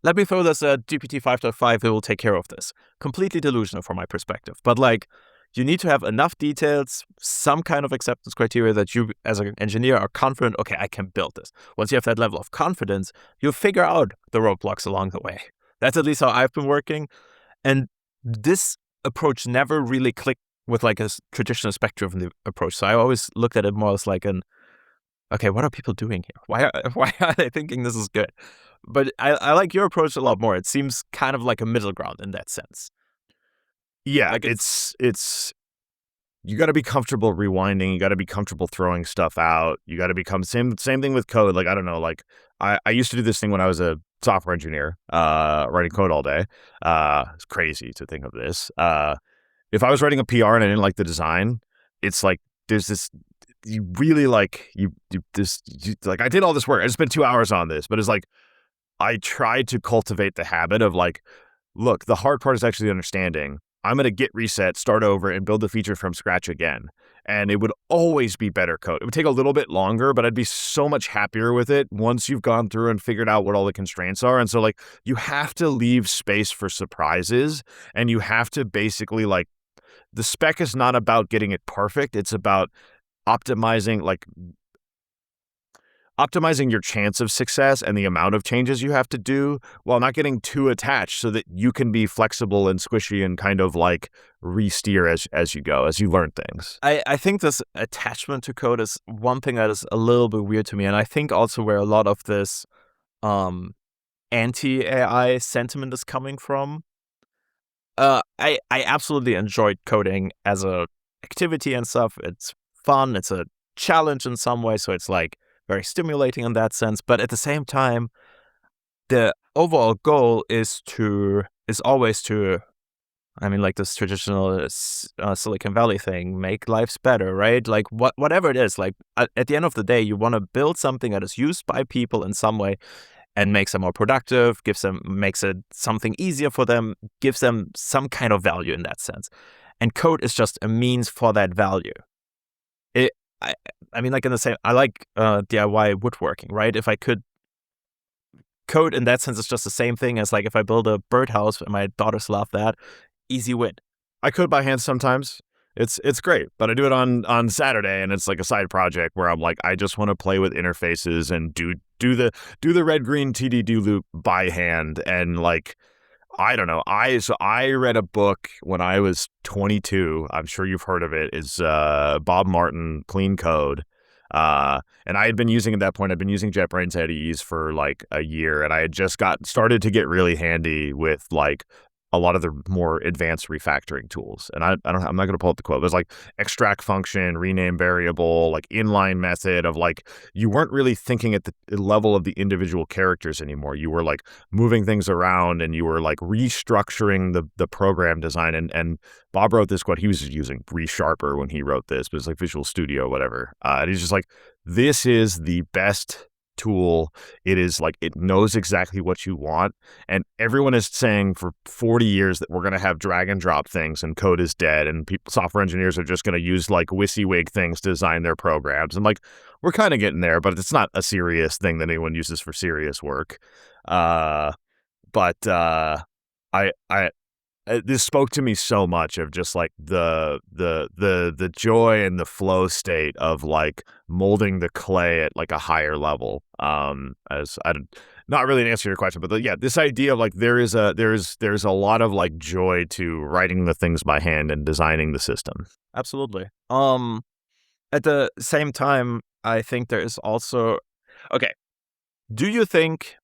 let me throw this at GPT 5.5, it will take care of this. Completely delusional from my perspective. But like, you need to have enough details, some kind of acceptance criteria that you as an engineer are confident, okay, I can build this. Once you have that level of confidence, you'll figure out the roadblocks along the way. That's at least how I've been working. And this approach never really clicked with like a traditional spec-driven approach. So I always looked at it more as like okay, what are people doing here? Why are they thinking this is good? But I like your approach a lot more. It seems kind of like a middle ground in that sense. Yeah, Like it's you got to be comfortable rewinding. You got to be comfortable throwing stuff out. You got to become same thing with code. Like, I don't know, like I used to do this thing when I was a software engineer, writing code all day. It's crazy to think of this. If I was writing a PR and I didn't like the design, it's like there's this. You really like like I did all this work. I just spent 2 hours on this, but it's like I tried to cultivate the habit of like, look, the hard part is actually understanding. I'm going to git reset, start over, and build the feature from scratch again. And it would always be better code. It would take a little bit longer, but I'd be so much happier with it once you've gone through and figured out what all the constraints are. And so like you have to leave space for surprises, and you have to basically like, the spec is not about getting it perfect. It's about optimizing your chance of success and the amount of changes you have to do, while not getting too attached, so that you can be flexible and squishy and kind of like re-steer as you go, as you learn things. I think this attachment to code is one thing that is a little bit weird to me. And I think also where a lot of this anti-AI sentiment is coming from. I absolutely enjoyed coding as a activity and stuff. It's fun. It's a challenge in some way. So it's like very stimulating in that sense. But at the same time, the overall goal is always to, I mean, like this traditional Silicon Valley thing, make lives better, right? Like whatever it is, like at the end of the day, you want to build something that is used by people in some way and makes them more productive, makes it something easier for them, gives them some kind of value in that sense. And code is just a means for that value. I mean, like in the same, I like DIY woodworking, right? If I could code in that sense, it's just the same thing as like if I build a birdhouse and my daughters love that, easy win. I code by hand sometimes. It's great, but I do it on Saturday, and it's like a side project where I'm like, I just want to play with interfaces and do the red green TDD loop by hand. And like, I don't know. I read a book when I was 22. I'm sure you've heard of it. Is Bob Martin, Clean Code. And I had been using at that point, I'd been using JetBrains IDEs for like a year, and I had just started to get really handy with like a lot of the more advanced refactoring tools. And I'm not going to pull up the quote. It was like extract function, rename variable, like inline method of like, you weren't really thinking at the level of the individual characters anymore. You were like moving things around, and you were like restructuring the program design. And Bob wrote this quote. He was using ReSharper when he wrote this, but it's like Visual Studio, whatever. And he's just like, this is the best tool. It is like, it knows exactly what you want. And everyone is saying for 40 years that we're going to have drag and drop things and code is dead, and software engineers are just going to use like WYSIWYG things to design their programs. And like, we're kind of getting there, but it's not a serious thing that anyone uses for serious work. But this spoke to me so much of just like the joy and the flow state of like molding the clay at like a higher level. As I not really an answer to your question, but yeah, this idea of like there's a lot of like joy to writing the things by hand and designing the system. Absolutely. At the same time, I think there is also, okay, do you think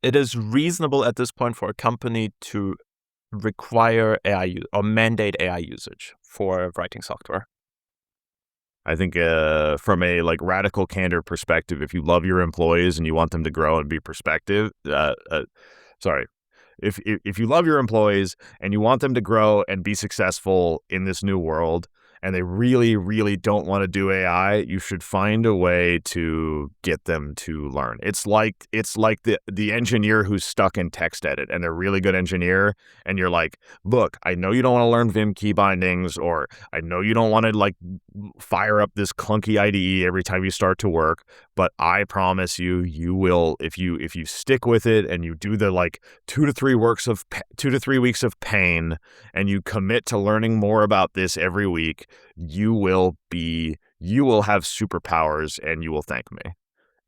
it is reasonable at this point for a company to require AI or mandate AI usage for writing software? I think from a like radical candor perspective, if you love your employees and you want them to grow and be if you love your employees and you want them to grow and be successful in this new world, and they really, really don't want to do AI, you should find a way to get them to learn. It's like the engineer who's stuck in TextEdit and they're a really good engineer, and you're like, look, I know you don't want to learn Vim key bindings, or I know you don't want to like fire up this clunky IDE every time you start to work, but I promise you, you will, if you stick with it and you do the like 2 to 3 weeks of pain, and you commit to learning more about this every week, you will have superpowers and you will thank me.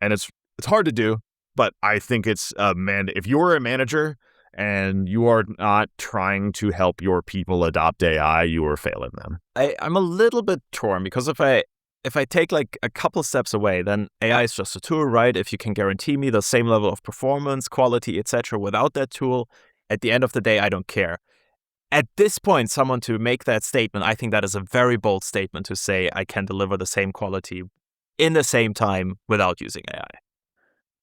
And it's hard to do, but I think it's if you're a manager and you are not trying to help your people adopt AI, you are failing them. I'm a little bit torn, because if I take like a couple steps away, then AI is just a tool, right? If you can guarantee me the same level of performance, quality, etc. without that tool, at the end of the day, I don't care. At this point, someone to make that statement, I think that is a very bold statement to say I can deliver the same quality in the same time without using AI.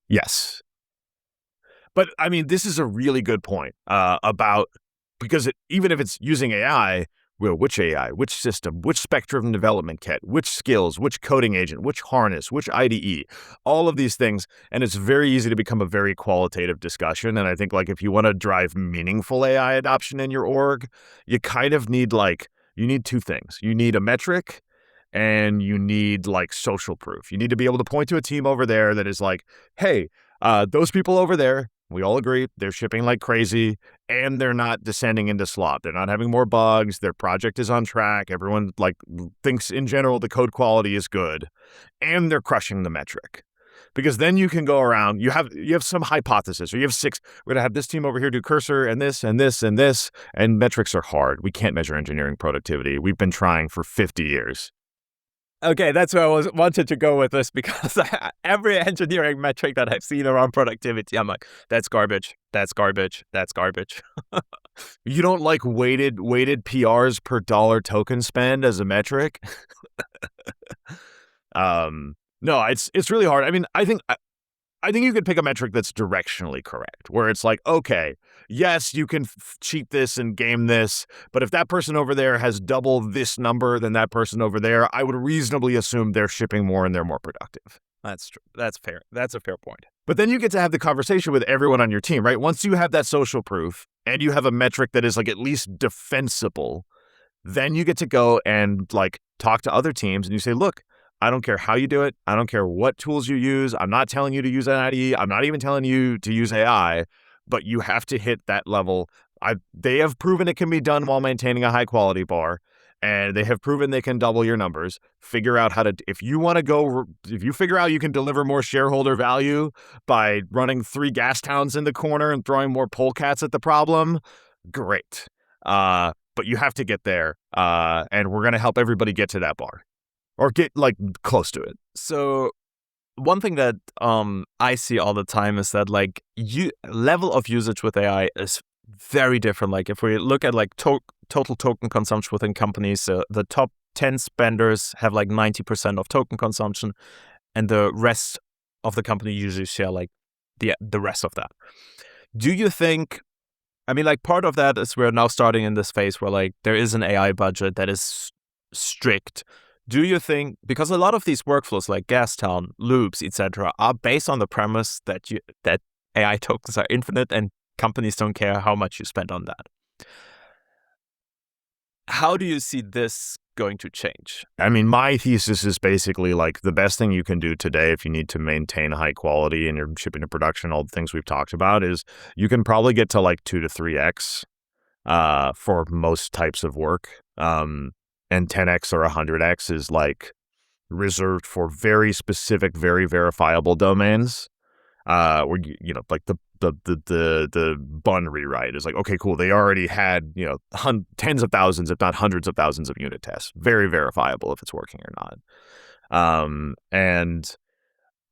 Yes. But I mean, this is a really good point because even if it's using AI, well, which AI, which system, which spec-driven development kit, which skills, which coding agent, which harness, which IDE, all of these things. And it's very easy to become a very qualitative discussion. And I think like if you want to drive meaningful AI adoption in your org, you kind of need you need 2 things. You need a metric, and you need like social proof. You need to be able to point to a team over there that is like, hey, those people over there, we all agree they're shipping like crazy, and they're not descending into slop. They're not having more bugs. Their project is on track. Everyone like thinks in general the code quality is good, and they're crushing the metric. Because then you can go around, you have some hypothesis, or you have 6, we're going to have this team over here do cursor and this and this and this, and metrics are hard. We can't measure engineering productivity. We've been trying for 50 years. Okay, that's where I wanted to go with this, because every engineering metric that I've seen around productivity, I'm like, that's garbage, that's garbage, that's garbage. You don't like weighted PRs per dollar token spend as a metric? No, it's really hard. I mean, I think you could pick a metric that's directionally correct, where it's like, okay, yes, you can cheat this and game this, but if that person over there has double this number than that person over there, I would reasonably assume they're shipping more and they're more productive. That's true. That's fair. That's a fair point. But then you get to have the conversation with everyone on your team, right? Once you have that social proof and you have a metric that is like at least defensible, then you get to go and like talk to other teams and you say, look, I don't care how you do it. I don't care what tools you use. I'm not telling you to use an IDE. I'm not even telling you to use AI, but you have to hit that level. They have proven it can be done while maintaining a high quality bar, and they have proven they can double your numbers. Figure out how to, if you figure out you can deliver more shareholder value by running 3 gas towns in the corner and throwing more polecats at the problem, great. But you have to get there, and we're going to help everybody get to that bar. or get like close to it. So one thing that I see all the time is that like level of usage with AI is very different. Like if we look at like total token consumption within companies, the top 10 spenders have like 90% of token consumption, and the rest of the company usually share like the rest of that. Do you think, I mean, like part of that is we're now starting in this phase where like there is an AI budget that is strict. Do you think, because a lot of these workflows like Gastown, loops, etc., are based on the premise that AI tokens are infinite and companies don't care how much you spend on that. How do you see this going to change? I mean, my thesis is basically like the best thing you can do today if you need to maintain high quality and you're shipping to production, all the things we've talked about, is you can probably get to like 2 to 3x for most types of work. And 10x or 100x is like reserved for very specific, very verifiable domains. Where you know, like the bun rewrite is like, okay, cool. They already had, you know, tens of thousands, if not hundreds of thousands of unit tests. Very verifiable if it's working or not. And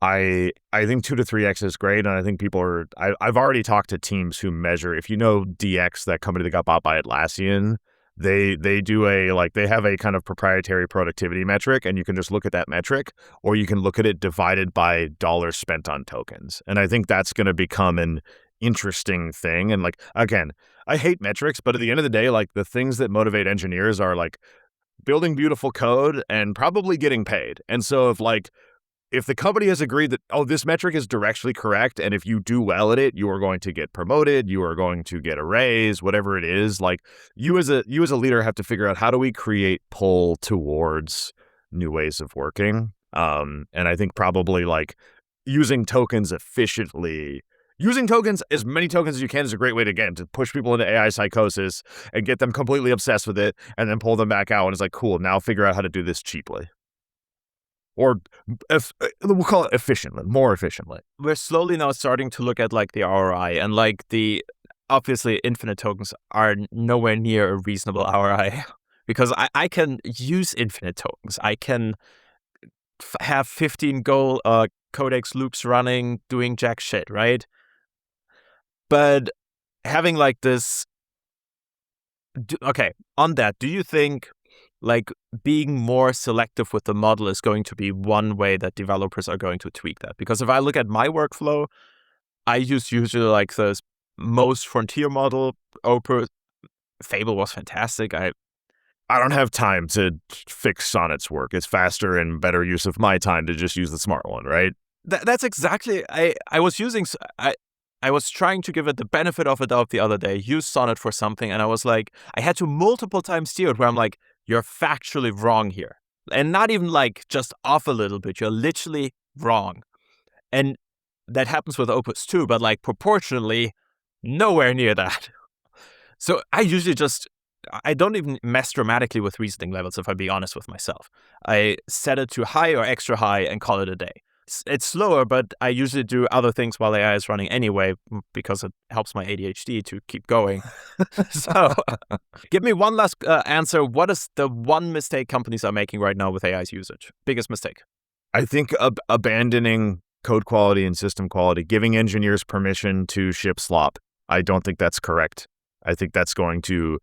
I think 2 to 3x is great, and I think people are. I've already talked to teams who measure. If you know DX, that company that got bought by Atlassian, they do they have a kind of proprietary productivity metric, and you can just look at that metric, or you can look at it divided by dollars spent on tokens. And I think that's going to become an interesting thing. And like, again, I hate metrics, but at the end of the day, like the things that motivate engineers are like building beautiful code and probably getting paid. And so if the company has agreed that, oh, this metric is directionally correct, and if you do well at it, you are going to get promoted, you are going to get a raise, whatever it is, like you as a leader have to figure out, how do we create pull towards new ways of working? And I think probably like using tokens efficiently, using tokens, as many tokens as you can, is a great way to push people into AI psychosis and get them completely obsessed with it and then pull them back out. And it's like, cool, now figure out how to do this cheaply. Or we'll call it efficiently, more efficiently. We're slowly now starting to look at like the ROI, and like obviously infinite tokens are nowhere near a reasonable ROI because I can use infinite tokens. I can have 15 goal codex loops running, doing jack shit, right? But having like this, okay, on that, do you think like being more selective with the model is going to be one way that developers are going to tweak that? Because if I look at my workflow, I use usually like the most frontier model. Fable was fantastic. I don't have time to fix Sonnet's work. It's faster and better use of my time to just use the smart one, right? That's exactly, I was trying to give it the benefit of the doubt the other day, use Sonnet for something, and I was like, I had to multiple times steer it where I'm like, you're factually wrong here. And not even like just off a little bit, you're literally wrong. And that happens with Opus too, but like proportionally, nowhere near that. So I usually I don't even mess dramatically with reasoning levels, if I be honest with myself. I set it to high or extra high and call it a day. It's slower, but I usually do other things while AI is running anyway, because it helps my ADHD to keep going. So give me one last answer. What is the one mistake companies are making right now with AI's usage? Biggest mistake? I think abandoning code quality and system quality, giving engineers permission to ship slop. I don't think that's correct. I think that's going to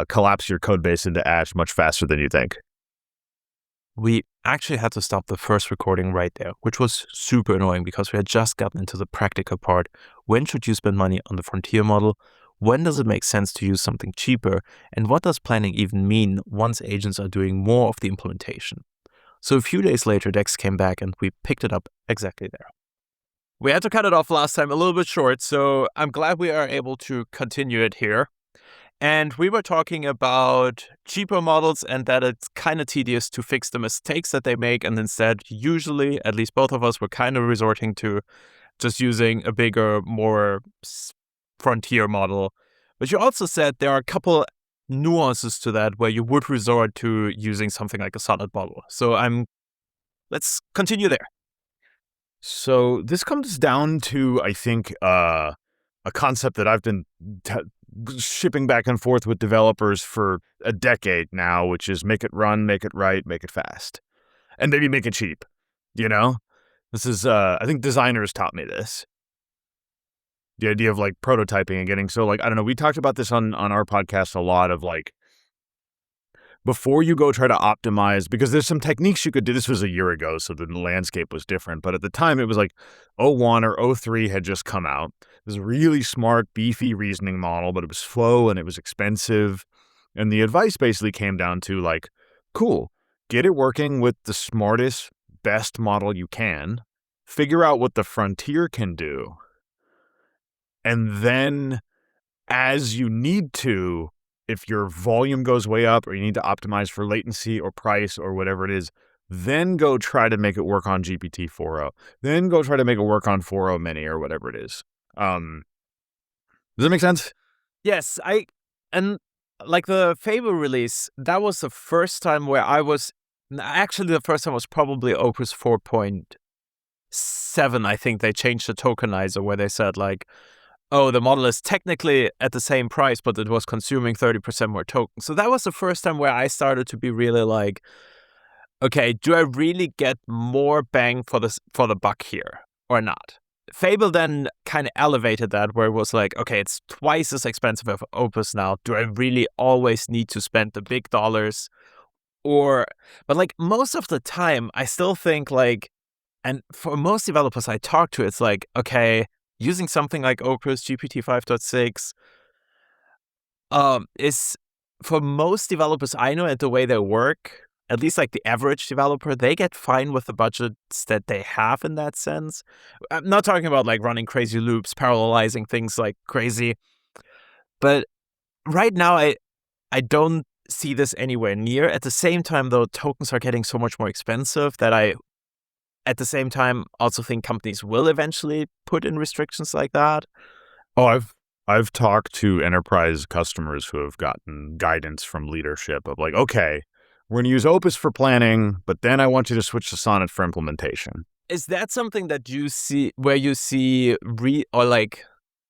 collapse your code base into ash much faster than you think. We actually had to stop the first recording right there, which was super annoying because we had just gotten into the practical part. When should you spend money on the frontier model? When does it make sense to use something cheaper? And what does planning even mean once agents are doing more of the implementation? So a few days later, Dex came back and we picked it up exactly there. We had to cut it off last time a little bit short, so I'm glad we are able to continue it here. And we were talking about cheaper models and that it's kind of tedious to fix the mistakes that they make. And instead, usually, at least both of us were kind of resorting to just using a bigger, more frontier model. But you also said there are a couple nuances to that where you would resort to using something like a solid model. So let's continue there. So this comes down to, I think, a concept that I've been shipping back and forth with developers for a decade now, which is make it run, make it right, make it fast, and maybe make it cheap. This is I think designers taught me this. The idea of like prototyping and getting so like, I don't know, we talked about this on our podcast a lot of like, before you go try to optimize, because there's some techniques you could do. This was a year ago, so the landscape was different. But at the time, it was like 01 or 03 had just come out. It was a really smart, beefy reasoning model, but it was slow and it was expensive. And the advice basically came down to like, cool, get it working with the smartest, best model you can. Figure out what the frontier can do. And then as you need to, if your volume goes way up or you need to optimize for latency or price or whatever it is, then go try to make it work on GPT-4o. Then go try to make it work on 4o Mini or whatever it is. Does that make sense? Yes, and like the Fable release, that was the first time where actually the first time was probably Opus 4.7. I think they changed the tokenizer where they said like, oh, the model is technically at the same price, but it was consuming 30% more tokens. So that was the first time where I started to be really like, okay, do I really get more bang for the buck here or not? Fable then kind of elevated that, where it was like, okay, it's twice as expensive as Opus now. Do I really always need to spend the big dollars? But like most of the time, I still think like, and for most developers I talk to, it's like, okay, using something like Opus GPT 5.6 is, for most developers I know and the way they work, at least like the average developer, they get fine with the budgets that they have in that sense. I'm not talking about like running crazy loops, parallelizing things like crazy. But right now, I don't see this anywhere near. At the same time, though, tokens are getting so much more expensive that I, at the same time, also think companies will eventually put in restrictions like that. Oh, I've talked to enterprise customers who have gotten guidance from leadership of like, okay, we're going to use Opus for planning, but then I want you to switch to Sonnet for implementation. Is that something that you see, where you see or like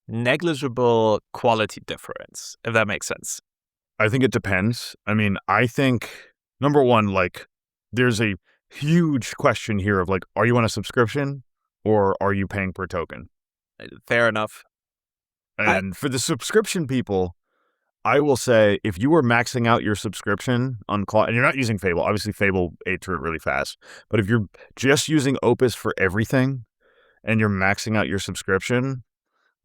negligible quality difference, if that makes sense? I think it depends. I mean, I think, number one, like, there's a huge question here of like, are you on a subscription or are you paying per token? Fair enough. And for the subscription people, I will say, if you were maxing out your subscription on Claude, and you're not using Fable, obviously Fable ate through it really fast, but if you're just using Opus for everything and you're maxing out your subscription,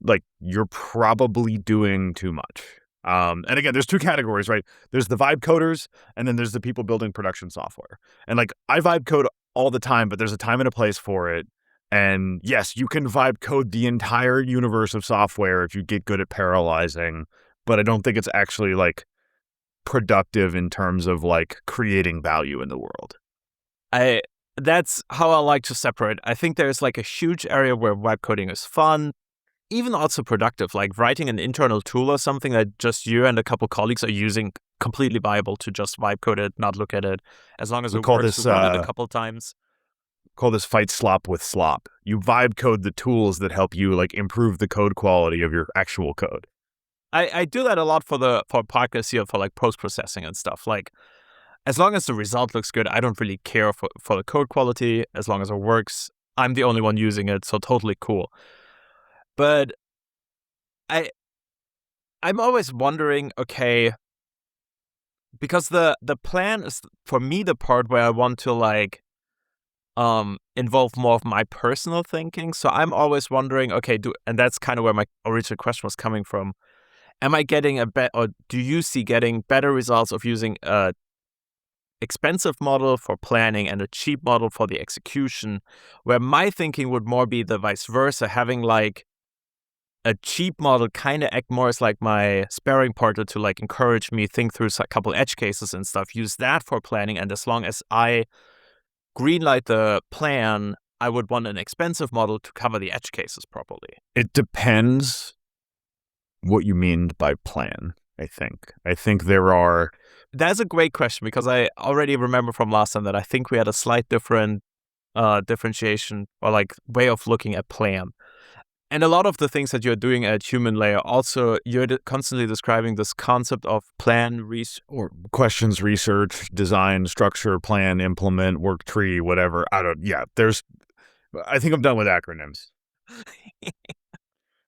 like, you're probably doing too much. And again, there's two categories, right? There's the vibe coders, and then there's the people building production software. And like, I vibe code all the time, but there's a time and a place for it. And yes, you can vibe code the entire universe of software if you get good at parallelizing, but I don't think it's actually like productive in terms of like creating value in the world. That's how I like to separate. I think there's like a huge area where vibe coding is fun, even also productive, like writing an internal tool or something that just you and a couple colleagues are using, completely viable to just vibe code it, not look at it, as long as it works to run it a couple times. Call this fight slop with slop. You vibe code the tools that help you like improve the code quality of your actual code. I do that a lot for podcasts here, for like post-processing and stuff. Like, as long as the result looks good, I don't really care for the code quality, as long as it works. I'm the only one using it, so totally cool. But I'm always wondering, okay, because the plan is, for me, the part where I want to like involve more of my personal thinking. So I'm always wondering, okay, and that's kind of where my original question was coming from. Am I getting or do you see getting better results of using a expensive model for planning and a cheap model for the execution, where my thinking would more be the vice versa, having like a cheap model kind of act more as like my sparring partner to like encourage me think through a couple edge cases and stuff, use that for planning, and as long as I greenlight the plan, I would want an expensive model to cover the edge cases properly. It depends what you mean by plan, I think. I think there are... That's a great question, because I already remember from last time that I think we had a slight different differentiation or like way of looking at plan. And a lot of the things that you're doing at human layer, also, you're constantly describing this concept of plan, or questions, research, design, structure, plan, implement, work tree, whatever. I think I'm done with acronyms.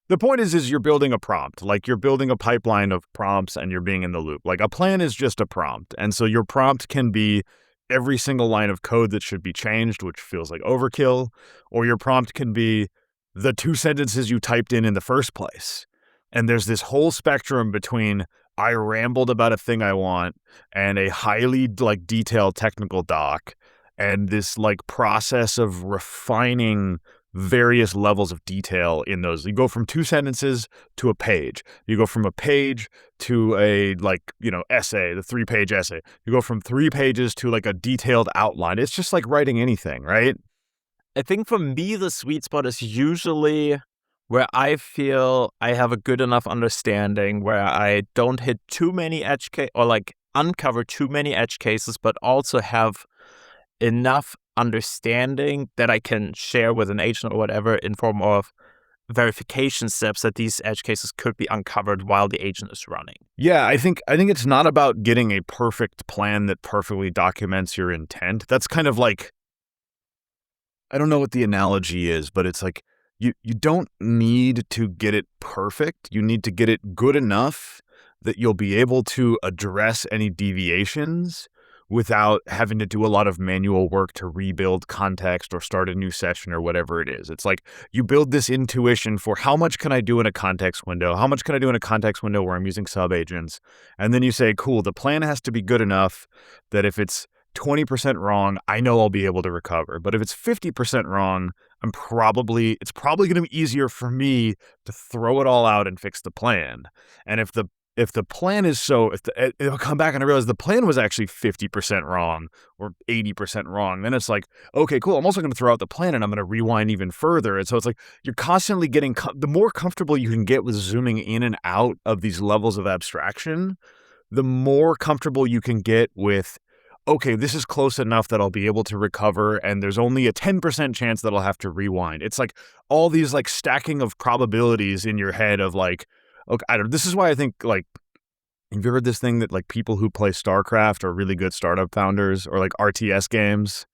The point is you're building a prompt. Like, you're building a pipeline of prompts and you're being in the loop. Like, a plan is just a prompt. And so your prompt can be every single line of code that should be changed, which feels like overkill, or your prompt can be the 2 sentences you typed in the first place. And there's this whole spectrum between I rambled about a thing I want and a highly like detailed technical doc, and this like process of refining various levels of detail in those. You go from 2 sentences to a page. You go from a page to a essay, the 3-page essay. You go from 3 pages to like a detailed outline. It's just like writing anything, right? I think for me, the sweet spot is usually where I feel I have a good enough understanding, where I don't hit too many edge cases or like uncover too many edge cases, but also have enough understanding that I can share with an agent or whatever in form of verification steps that these edge cases could be uncovered while the agent is running. Yeah, I think it's not about getting a perfect plan that perfectly documents your intent. That's kind of like, I don't know what the analogy is, but it's like you don't need to get it perfect. You need to get it good enough that you'll be able to address any deviations without having to do a lot of manual work to rebuild context or start a new session or whatever it is. It's like you build this intuition for how much can I do in a context window? How much can I do in a context window where I'm using subagents? And then you say, cool, the plan has to be good enough that if it's 20% wrong, I know I'll be able to recover. But if it's 50% wrong, it's probably going to be easier for me to throw it all out and fix the plan. And if the plan is it'll come back and I realize the plan was actually 50% wrong or 80% wrong, then it's like, okay, cool. I'm also going to throw out the plan and I'm going to rewind even further. And so it's like you're constantly getting, the more comfortable you can get with zooming in and out of these levels of abstraction, the more comfortable you can get with, okay, this is close enough that I'll be able to recover, and there's only a 10% chance that I'll have to rewind. It's like all these like stacking of probabilities in your head of like, okay, this is why I think, like, have you heard this thing that like people who play StarCraft are really good startup founders, or like RTS games?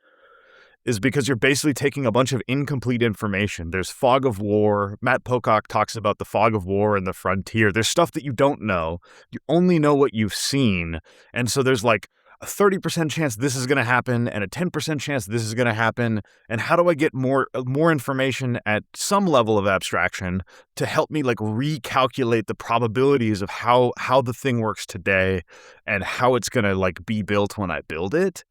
Is because you're basically taking a bunch of incomplete information. There's fog of war. Matt Pocock talks about the fog of war and the frontier. There's stuff that you don't know. You only know what you've seen. And so there's like a 30% chance this is going to happen and a 10% chance this is going to happen. And how do I get more information at some level of abstraction to help me like recalculate the probabilities of how the thing works today and how it's going to like be built when I build it?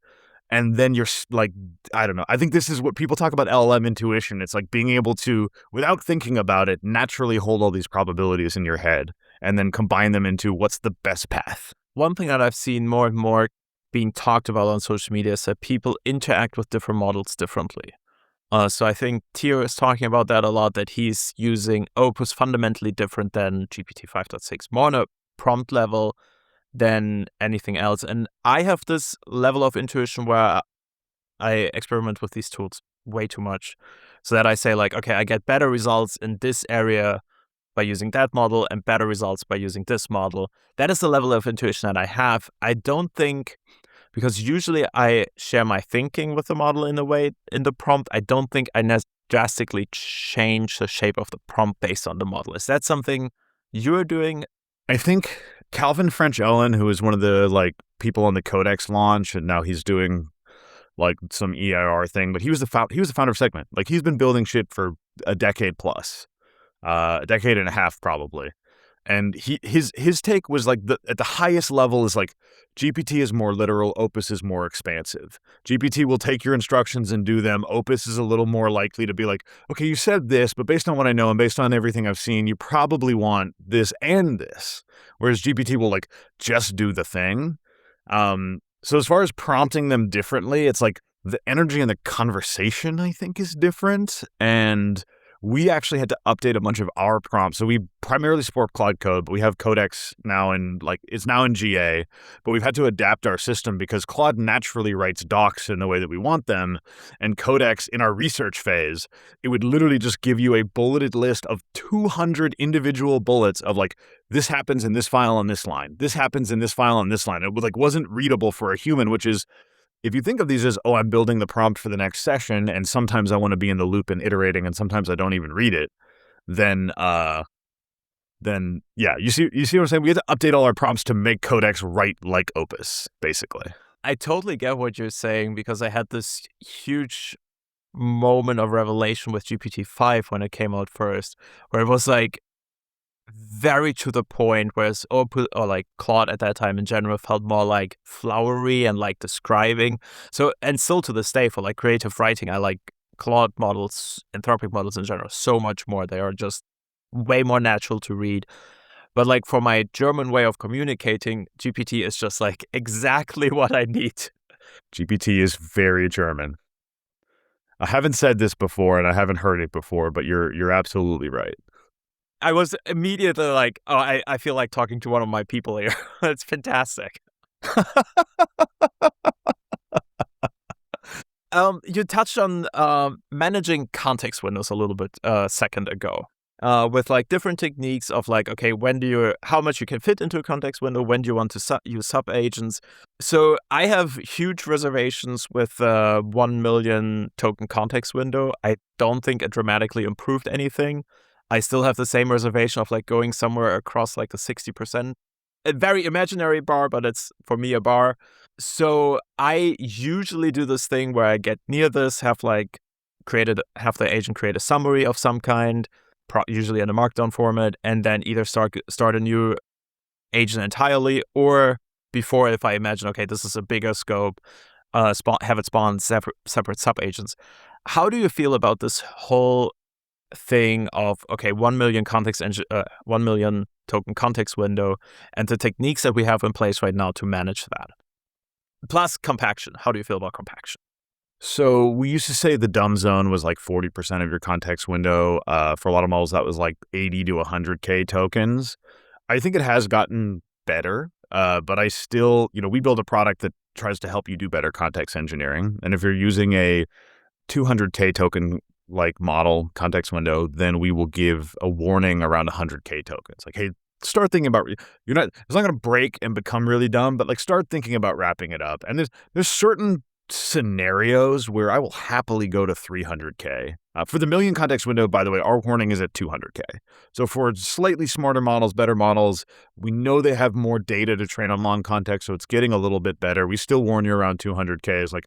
And then you're like, I don't know. I think this is what people talk about LLM intuition. It's like being able to, without thinking about it, naturally hold all these probabilities in your head and then combine them into what's the best path. One thing that I've seen more and more being talked about on social media is that people interact with different models differently. So I think Theo is talking about that a lot, that he's using Opus fundamentally different than GPT 5.6, more on a prompt level than anything else. And I have this level of intuition where I experiment with these tools way too much, so that I say like, okay, I get better results in this area by using that model and better results by using this model. That is the level of intuition that I have. I don't think, because usually I share my thinking with the model in a way in the prompt, I don't think I drastically change the shape of the prompt based on the model. Is that something you're doing? I think Calvin French Owen, who is one of the like people on the Codex launch, and now he's doing like some EIR thing, but he was the founder of Segment. Like, he's been building shit for a decade plus, a decade and a half probably. And his take was like at the highest level is like GPT is more literal, Opus is more expansive. GPT will take your instructions and do them. Opus is a little more likely to be like, okay, you said this, but based on what I know and based on everything I've seen, you probably want this and this. Whereas GPT will like just do the thing. So as far as prompting them differently, it's like the energy and the conversation, I think, is different. And we actually had to update a bunch of our prompts. So we primarily support Claude Code, but we have Codex now it's now in GA, but we've had to adapt our system because Claude naturally writes docs in the way that we want them. And Codex, in our research phase, it would literally just give you a bulleted list of 200 individual bullets of like, this happens in this file on this line. This happens in this file on this line. It wasn't readable for a human, which is, if you think of these as, oh, I'm building the prompt for the next session, and sometimes I want to be in the loop and iterating, and sometimes I don't even read it, then yeah, you see what I'm saying? We had to update all our prompts to make Codex write like Opus, basically. I totally get what you're saying, because I had this huge moment of revelation with GPT-5 when it came out first, where it was like very to the point, whereas Opus or like Claude at that time in general felt more like flowery and like describing. So, and still to this day for like creative writing, I like Claude models, Anthropic models in general, so much more. They are just way more natural to read. But like for my German way of communicating, GPT is just like exactly what I need. GPT is very German. I haven't said this before and I haven't heard it before, but you're absolutely right. I was immediately like, oh, I feel like talking to one of my people here. It's fantastic. You touched on managing context windows a little bit a second ago. With like different techniques of like, okay, how much you can fit into a context window, when do you want to use sub agents. So I have huge reservations with 1 million token context window. I don't think it dramatically improved anything. I still have the same reservation of like going somewhere across like the 60%. A very imaginary bar, but it's for me a bar. So I usually do this thing where I get near this, have the agent create a summary of some kind, usually in a markdown format, and then either start a new agent entirely, or before, if I imagine, okay, this is a bigger scope, have it spawn separate sub agents. How do you feel about this whole thing of, okay, 1 million 1 million token context window, and the techniques that we have in place right now to manage that? Plus compaction. How do you feel about compaction? So we used to say the dumb zone was like 40% of your context window. For a lot of models, that was like 80 to 100K tokens. I think it has gotten better, but I still, we build a product that tries to help you do better context engineering. And if you're using a 200K token like model context window, then we will give a warning around 100K tokens. Like, hey, start thinking about, it's not going to break and become really dumb, but like start thinking about wrapping it up. And there's certain scenarios where I will happily go to 300K. For the million context window, by the way, our warning is at 200K. So for slightly smarter models, better models, we know they have more data to train on long context, so it's getting a little bit better. We still warn you around 200K. It's like,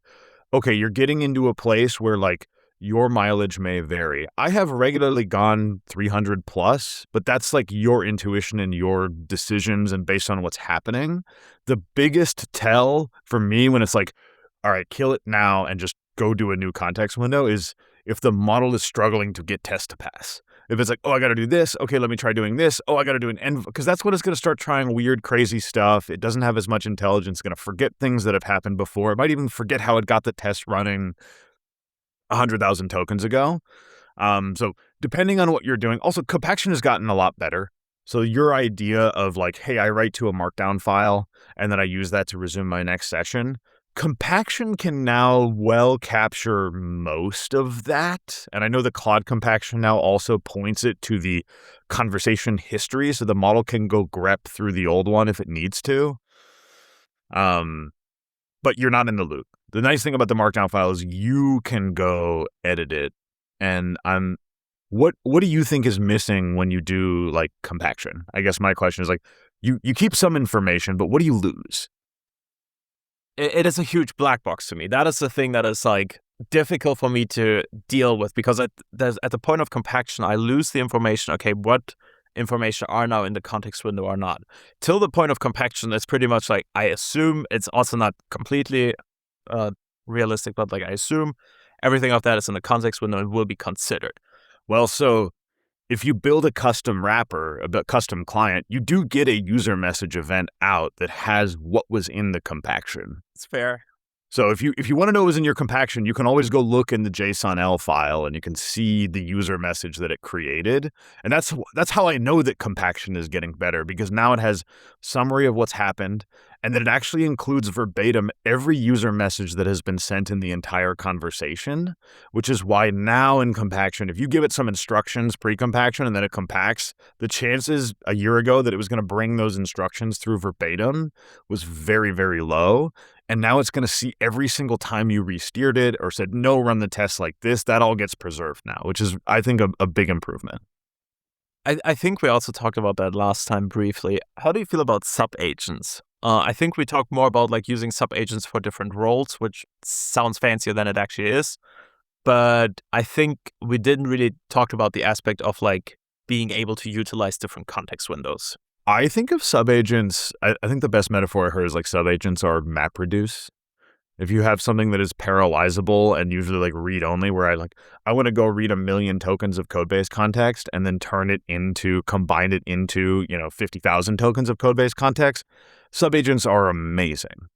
okay, you're getting into a place where like your mileage may vary. I have regularly gone 300 plus, but that's like your intuition and your decisions and based on what's happening. The biggest tell for me when it's like, all right, kill it now and just go do a new context window, is if the model is struggling to get test to pass. If it's like, oh, I got to do this. Okay, let me try doing this. Oh, I got to do an end, because that's when it's going to start trying weird, crazy stuff. It doesn't have as much intelligence. It's going to forget things that have happened before. It might even forget how it got the test running 100,000 tokens ago. So depending on what you're doing, also compaction has gotten a lot better. So your idea of like, hey, I write to a markdown file and then I use that to resume my next session. Compaction can now well capture most of that. And I know the Claude compaction now also points it to the conversation history, so the model can go grep through the old one if it needs to. But you're not in the loop. The nice thing about the markdown file is you can go edit it. And what do you think is missing when you do like compaction? I guess my question is like, you keep some information, but what do you lose? It is a huge black box to me. That is the thing that is like difficult for me to deal with, because at the point of compaction, I lose the information. Okay, what information are now in the context window or not? Till the point of compaction, it's pretty much like, I assume, it's also not completely realistic, but like I assume everything of that is in the context window and will be considered. Well, so if you build a custom wrapper, a custom client, you do get a user message event out that has what was in the compaction. It's fair. So if you want to know what was in your compaction, you can always go look in the JSON-L file and you can see the user message that it created. And that's how I know that compaction is getting better, because now it has summary of what's happened, and that it actually includes verbatim every user message that has been sent in the entire conversation, which is why now in compaction, if you give it some instructions pre-compaction and then it compacts, the chances a year ago that it was going to bring those instructions through verbatim was very, very low. And now it's going to see every single time you re-steered it or said, no, run the test like this. That all gets preserved now, which is, I think, a big improvement. I think we also talked about that last time briefly. How do you feel about sub-agents? I think we talked more about like using sub-agents for different roles, which sounds fancier than it actually is. But I think we didn't really talk about the aspect of like being able to utilize different context windows. I think of subagents, I think the best metaphor I heard is like subagents are MapReduce. If you have something that is parallelizable and usually like read only, where I want to go read 1 million tokens of codebase context and then combine it into, 50,000 tokens of codebase context, subagents are amazing.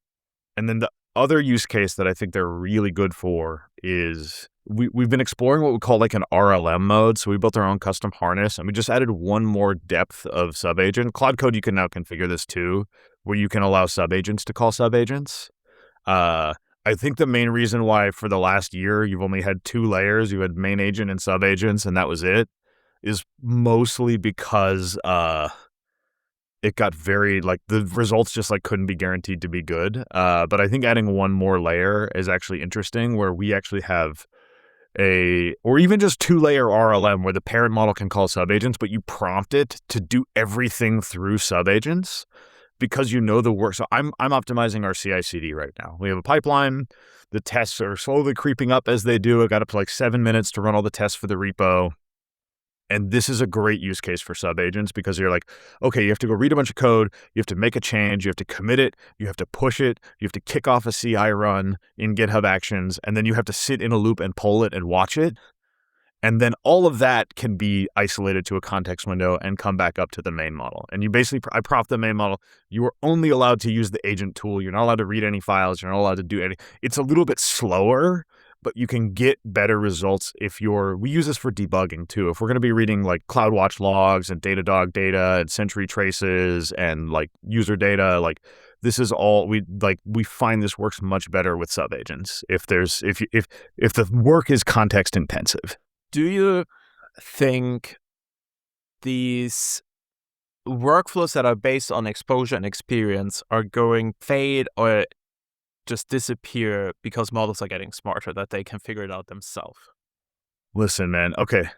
And then the other use case that I think they're really good for is we've been exploring what we call like an RLM mode. So we built our own custom harness and we just added one more depth of subagent. Cloud Code, you can now configure this too, where you can allow subagents to call subagents. I think the main reason why for the last year you've only had 2 layers, you had main agent and subagents, and that was it, is mostly because it got very, like, the results just like couldn't be guaranteed to be good. But I think adding one more layer is actually interesting, where we actually have or even just 2-layer RLM where the parent model can call subagents, but you prompt it to do everything through subagents because you know the work. So I'm optimizing our CI/CD right now. We have a pipeline. The tests are slowly creeping up as they do. I got up to like 7 minutes to run all the tests for the repo. And this is a great use case for subagents because you're like, okay, you have to go read a bunch of code, you have to make a change, you have to commit it, you have to push it, you have to kick off a CI run in GitHub Actions, and then you have to sit in a loop and poll it and watch it. And then all of that can be isolated to a context window and come back up to the main model. And you basically, I prompt the main model. You are only allowed to use the agent tool. You're not allowed to read any files. You're not allowed to do any. It's a little bit slower, but you can get better results we use this for debugging too. If we're going to be reading like CloudWatch logs and Datadog data and Sentry traces and like user data, like this is all we find this works much better with subagents if the work is context intensive. Do you think these workflows that are based on exposure and experience are going fade or just disappear because models are getting smarter, that they can figure it out themselves? Listen, man. Okay.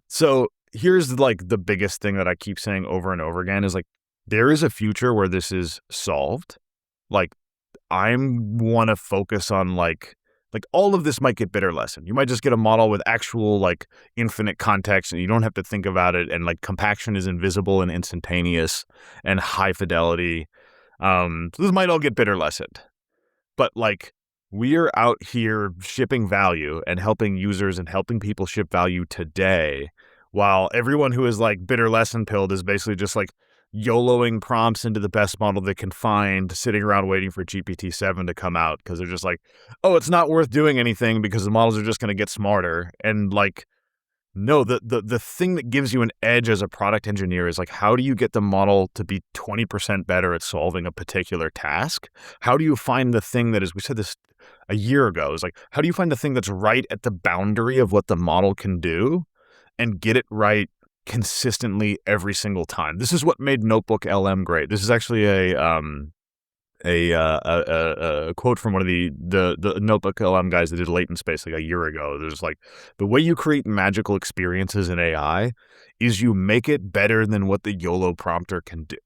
So here's like the biggest thing that I keep saying over and over again is like, there is a future where this is solved. Like I want to focus on like all of this might get bit or lesson. You might just get a model with actual like infinite context and you don't have to think about it. And like compaction is invisible and instantaneous and high fidelity. So this might all get bit or lessened. But like we are out here shipping value and helping users and helping people ship value today, while everyone who is like bit or lesson pilled is basically just like YOLOing prompts into the best model they can find, sitting around waiting for GPT-7 to come out because they're just like, oh, it's not worth doing anything because the models are just going to get smarter. And like, no, the thing that gives you an edge as a product engineer is like, how do you get the model to be 20% better at solving a particular task? How do you find the thing that is, we said this a year ago, is like, how do you find the thing that's right at the boundary of what the model can do and get it right consistently every single time? This is what made Notebook LM great. This is actually a quote from one of the Notebook LM guys that did latent space like a year ago. There's like, the way you create magical experiences in AI is you make it better than what the YOLO prompter can do.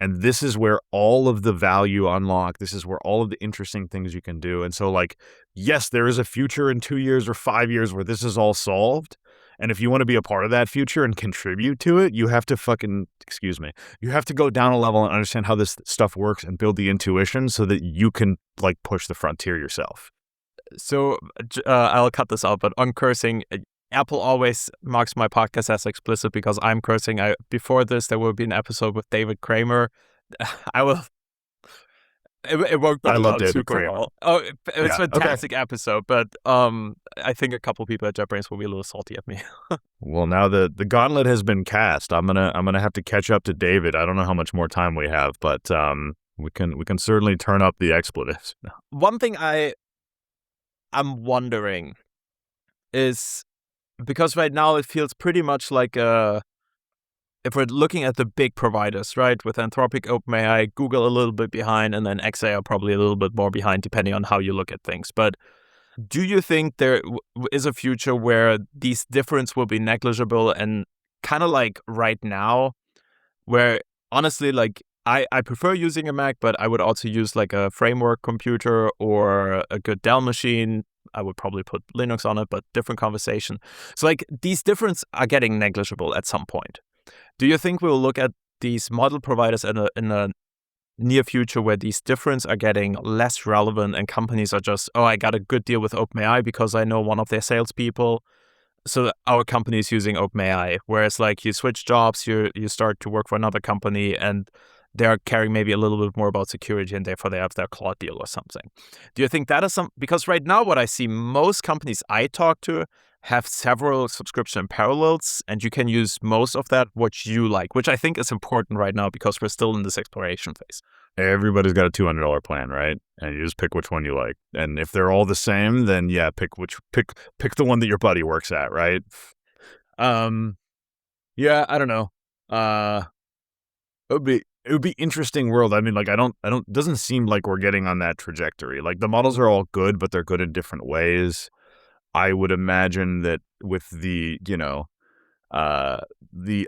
And this is where all of the value unlock. This is where all of the interesting things you can do. And so like, yes, there is a future in 2 years or 5 years where this is all solved. And if you want to be a part of that future and contribute to it, you have to you have to go down a level and understand how this stuff works and build the intuition so that you can like push the frontier yourself. So I'll cut this out, but on cursing, Apple always marks my podcast as explicit because I'm cursing. Before this, there will be an episode with David Kramer. It worked I love out David super Crane. well. Oh, it's Yeah. a Okay. fantastic episode, but I think a couple people at JetBrains will be a little salty at me. Well, now the gauntlet has been cast. I'm gonna have to catch up to David. I don't know how much more time we have, but we can certainly turn up the expletives. One thing I'm wondering is, because right now it feels pretty much like if we're looking at the big providers, right, with Anthropic, OpenAI, Google a little bit behind, and then XA are probably a little bit more behind, depending on how you look at things. But do you think there is a future where these differences will be negligible, and kind of like right now, where honestly, like I prefer using a Mac, but I would also use like a framework computer or a good Dell machine. I would probably put Linux on it, but different conversation. So like these differences are getting negligible at some point. Do you think we'll look at these model providers in a near future where these differences are getting less relevant and companies are just, oh, I got a good deal with OpenAI because I know one of their salespeople, so our company is using OpenAI. Whereas like you switch jobs, you start to work for another company and they're caring maybe a little bit more about security and therefore they have their cloud deal or something. Do you think that is because right now what I see, most companies I talk to have several subscription parallels and you can use most of that what you like, which I think is important right now because we're still in this exploration phase. Everybody's got a $200 plan, right? And you just pick which one you like. And if they're all the same, then yeah, pick the one that your buddy works at, right? Yeah, I don't know. It would be interesting world. I mean, like I don't doesn't seem like we're getting on that trajectory. Like the models are all good, but they're good in different ways. I would imagine that with the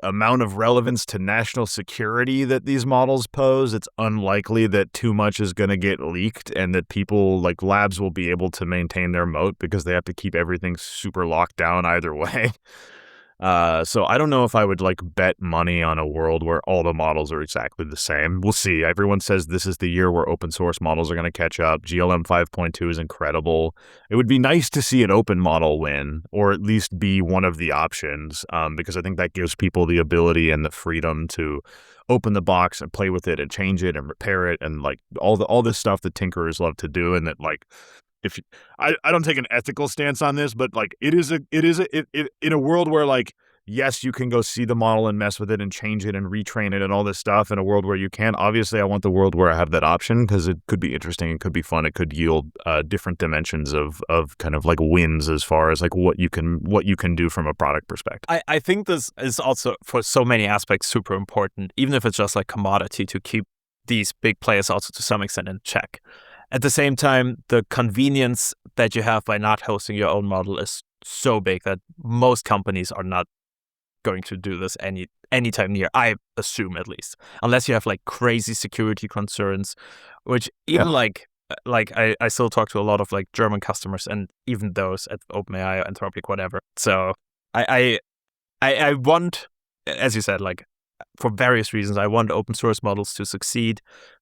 amount of relevance to national security that these models pose, it's unlikely that too much is going to get leaked and that people like labs will be able to maintain their moat because they have to keep everything super locked down either way. So I don't know if I would like bet money on a world where all the models are exactly the same. We'll see. Everyone says this is the year where open source models are going to catch up. GLM 5.2 is incredible. It would be nice to see an open model win, or at least be one of the options, because I think that gives people the ability and the freedom to open the box and play with it and change it and repair it and like all this stuff that tinkerers love to do, and that like if I don't take an ethical stance on this, but like it is in a world where like yes, you can go see the model and mess with it and change it and retrain it and all this stuff. In a world where you can, obviously, I want the world where I have that option because it could be interesting, it could be fun, it could yield different dimensions of kind of like wins as far as like what you can do from a product perspective. I think this is also for so many aspects super important, even if it's just like commodity, to keep these big players also to some extent in check. At the same time, the convenience that you have by not hosting your own model is so big that most companies are not going to do this anytime near, I assume, at least, unless you have like crazy security concerns, which even like I still talk to a lot of like German customers and even those at OpenAI, Anthropic, whatever. So I want, as you said, like for various reasons, I want open source models to succeed,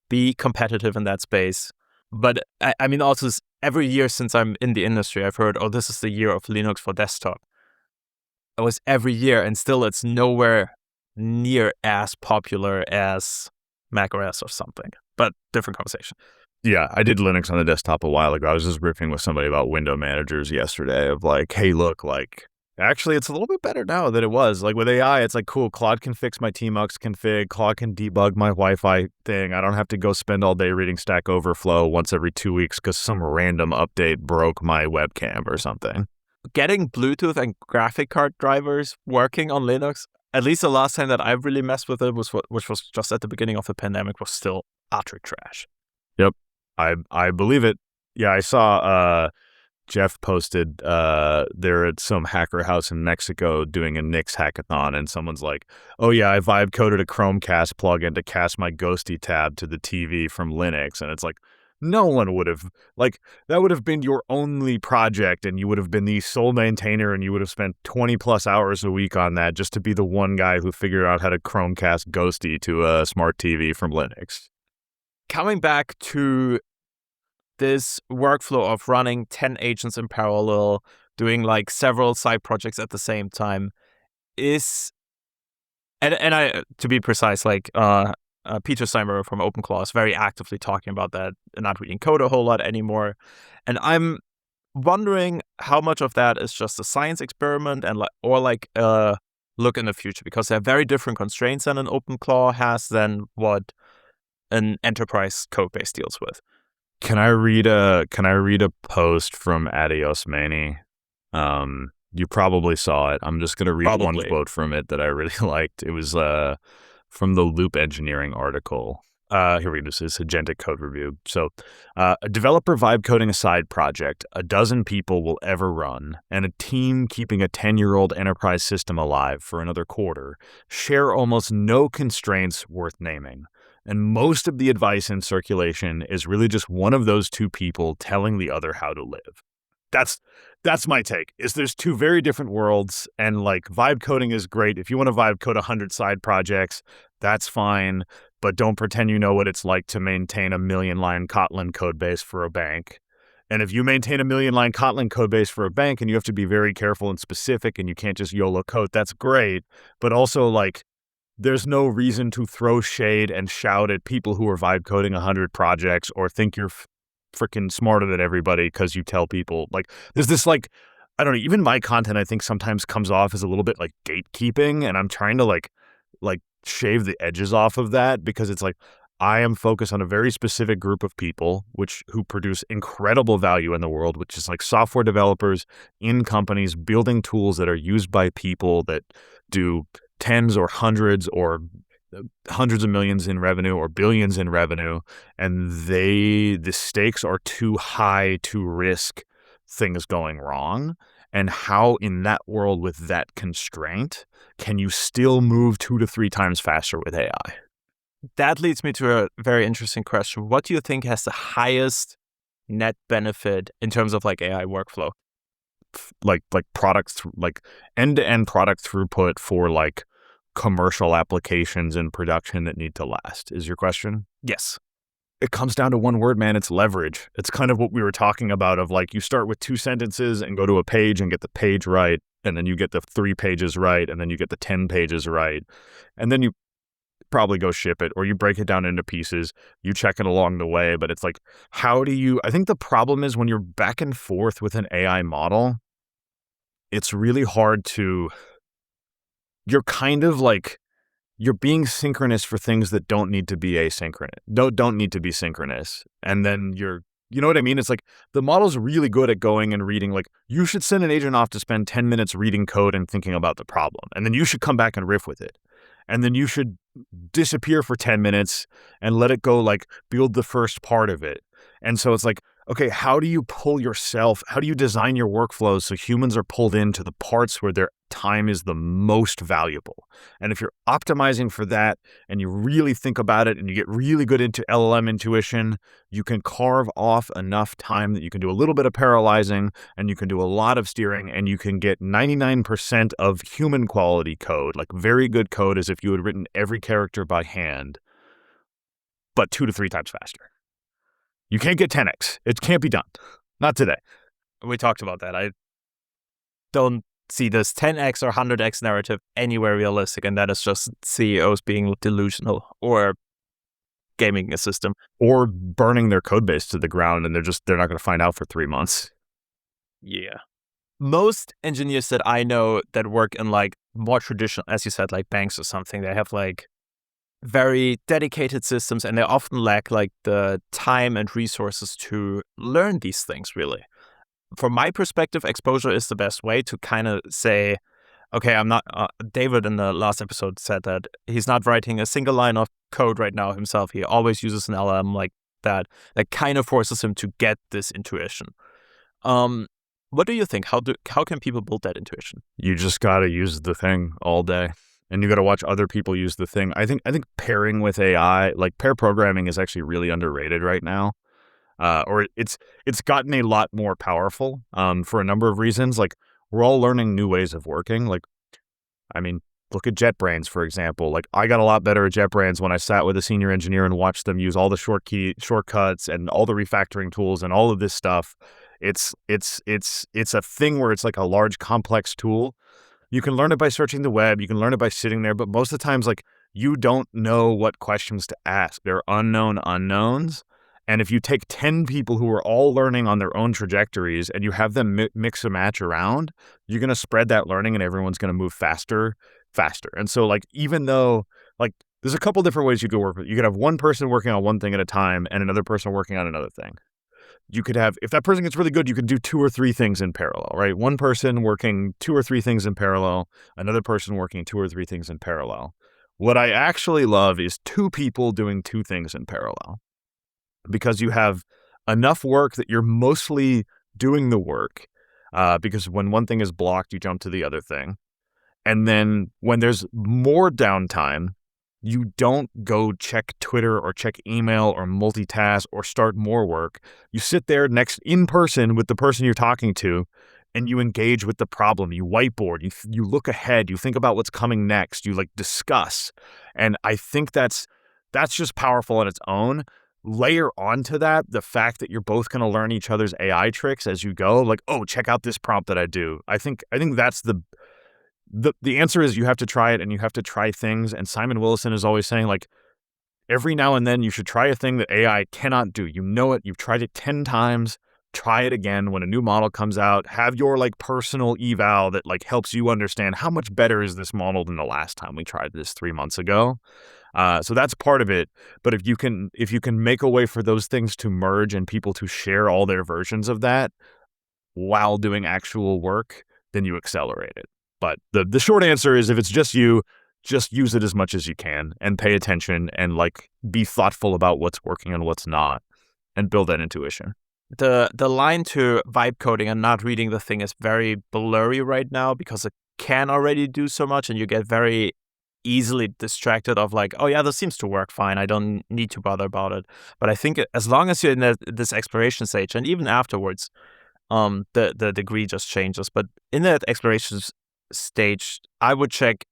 be competitive in that space. But I mean, also every year since I'm in the industry, I've heard, oh, this is the year of Linux for desktop. It was every year, and still it's nowhere near as popular as macOS or something. But different conversation. Yeah, I did Linux on the desktop a while ago. I was just riffing with somebody about window managers yesterday of like, hey, look, like, actually, it's a little bit better now than it was. Like with AI, it's like, cool, Claude can fix my tmux config. Claude can debug my Wi-Fi thing. I don't have to go spend all day reading Stack Overflow once every 2 weeks because some random update broke my webcam or something. Getting Bluetooth and graphic card drivers working on Linux, at least the last time that I've really messed with it which was just at the beginning of the pandemic, was still utter trash. Yep, I believe it. Yeah, I saw Jeff posted they're at some hacker house in Mexico doing a Nix hackathon, and someone's like, oh yeah, I vibe coded a Chromecast plugin to cast my Ghosty tab to the TV from Linux. And it's like, no one would have, like, that would have been your only project and you would have been the sole maintainer and you would have spent 20 plus hours a week on that just to be the one guy who figured out how to Chromecast Ghosty to a smart TV from Linux. Coming back to this workflow of running 10 agents in parallel, doing like several side projects at the same time is, and I, to be precise, like Peter Steinberger from OpenClaw is very actively talking about that and not reading code a whole lot anymore. And I'm wondering how much of that is just a science experiment and a look in the future, because there are very different constraints than an OpenClaw has than what an enterprise code base deals with. Can I read a post from Adios Mani? You probably saw it. I'm just gonna read one quote from it that I really liked. It was from the Loop Engineering article. Here we go. This is Agentic Code Review. So, a developer vibe coding a side project, a dozen people will ever run, and a team keeping a 10-year-old enterprise system alive for another quarter share almost no constraints worth naming. And most of the advice in circulation is really just one of those two people telling the other how to live. That's my take, is there's two very different worlds, and like vibe coding is great. If you want to vibe code 100 side projects, that's fine, but don't pretend you know what it's like to maintain a 1,000,000-line Kotlin code base for a bank. And if you maintain a 1,000,000-line Kotlin code base for a bank and you have to be very careful and specific and you can't just YOLO code, that's great. But also, like, there's no reason to throw shade and shout at people who are vibe coding 100 projects or think you're freaking smarter than everybody because you tell people. Like, there's this, like, I don't know, even my content I think sometimes comes off as a little bit like gatekeeping, and I'm trying to like shave the edges off of that, because it's like I am focused on a very specific group of people who produce incredible value in the world, which is like software developers in companies building tools that are used by people that do tens or hundreds or hundreds of millions in revenue or billions in revenue, and the stakes are too high to risk things going wrong. And how in that world with that constraint can you still move 2 to 3 times faster with AI? That leads me to a very interesting question. What do you think has the highest net benefit in terms of like AI workflow? Like product, like end-to-end product throughput for like commercial applications in production that need to last, is your question? Yes. It comes down to one word, man. It's leverage. It's kind of what we were talking about of like you start with 2 sentences and go to a page and get the page right, and then you get the 3 pages right, and then you get the 10 pages right, and then you probably go ship it, or you break it down into pieces, you check it along the way. But it's like, I think the problem is when you're back and forth with an AI model, it's really hard you're kind of like, you're being synchronous for things that don't need to be asynchronous, don't need to be synchronous. And then you know what I mean? It's like the model's really good at going and reading, like, you should send an agent off to spend 10 minutes reading code and thinking about the problem. And then you should come back and riff with it. And then you should disappear for 10 minutes and let it go, like, build the first part of it. And so it's like, okay, how do you design your workflows so humans are pulled into the parts where their time is the most valuable? And if you're optimizing for that and you really think about it and you get really good into LLM intuition, you can carve off enough time that you can do a little bit of parallelizing and you can do a lot of steering, and you can get 99% of human quality code, like very good code, as if you had written every character by hand, but 2 to 3 times faster. You can't get 10x. It can't be done. Not today. We talked about that. I don't see this 10x or 100x narrative anywhere realistic, and that is just CEOs being delusional or gaming a system. Or burning their code base to the ground, and they're not going to find out for 3 months. Yeah. Most engineers that I know that work in like more traditional, as you said, like banks or something, they have like very dedicated systems, and they often lack like the time and resources to learn these things really. From my perspective, exposure is the best way to kind of say, okay, I'm not, David in the last episode said that he's not writing a single line of code right now himself. He always uses an LM like that kind of forces him to get this intuition. What do you think? How can people build that intuition? You just got to use the thing all day. And you got to watch other people use the thing. I think pairing with AI, like pair programming, is actually really underrated right now. Or it's gotten a lot more powerful for a number of reasons. Like, we're all learning new ways of working. Like, I mean, look at JetBrains, for example. Like, I got a lot better at JetBrains when I sat with a senior engineer and watched them use all the shortcuts and all the refactoring tools and all of this stuff. It's a thing where it's like a large complex tool. You can learn it by searching the web. You can learn it by sitting there. But most of the times, like, you don't know what questions to ask. They're unknown unknowns. And if you take 10 people who are all learning on their own trajectories and you have them mix and match around, you're going to spread that learning and everyone's going to move faster. And so like, even though like there's a couple different ways you could work with it. You could have one person working on one thing at a time and another person working on another thing. You could have, if that person gets really good, you can do 2 or 3 things in parallel, right? One person working 2 or 3 things in parallel, another person working 2 or 3 things in parallel. What I actually love is 2 people doing 2 things in parallel, because you have enough work that you're mostly doing the work, because when one thing is blocked, you jump to the other thing. And then when there's more downtime, you don't go check Twitter or check email or multitask or start more work. You sit there next in person with the person you're talking to and you engage with the problem. You whiteboard, you look ahead, you think about what's coming next, you like discuss. And I think that's just powerful on its own. Layer onto that the fact that you're both going to learn each other's AI tricks as you go. Like, oh, check out this prompt that I do. I think that's the answer is you have to try it and you have to try things. And Simon Willison is always saying, like, every now and then you should try a thing that AI cannot do. You know it. You've tried it 10 times. Try it again when a new model comes out. Have your like personal eval that like helps you understand how much better is this model than the last time we tried this 3 months ago. So that's part of it. But if you can make a way for those things to merge and people to share all their versions of that while doing actual work, then you accelerate it. But the short answer is, if it's just you, just use it as much as you can and pay attention and like be thoughtful about what's working and what's not and build that intuition. The line to vibe coding and not reading the thing is very blurry right now, because it can already do so much and you get very easily distracted of like, oh yeah, this seems to work fine, I don't need to bother about it. But I think as long as you're in this exploration stage, and even afterwards, the degree just changes. But in that exploration stage, I would check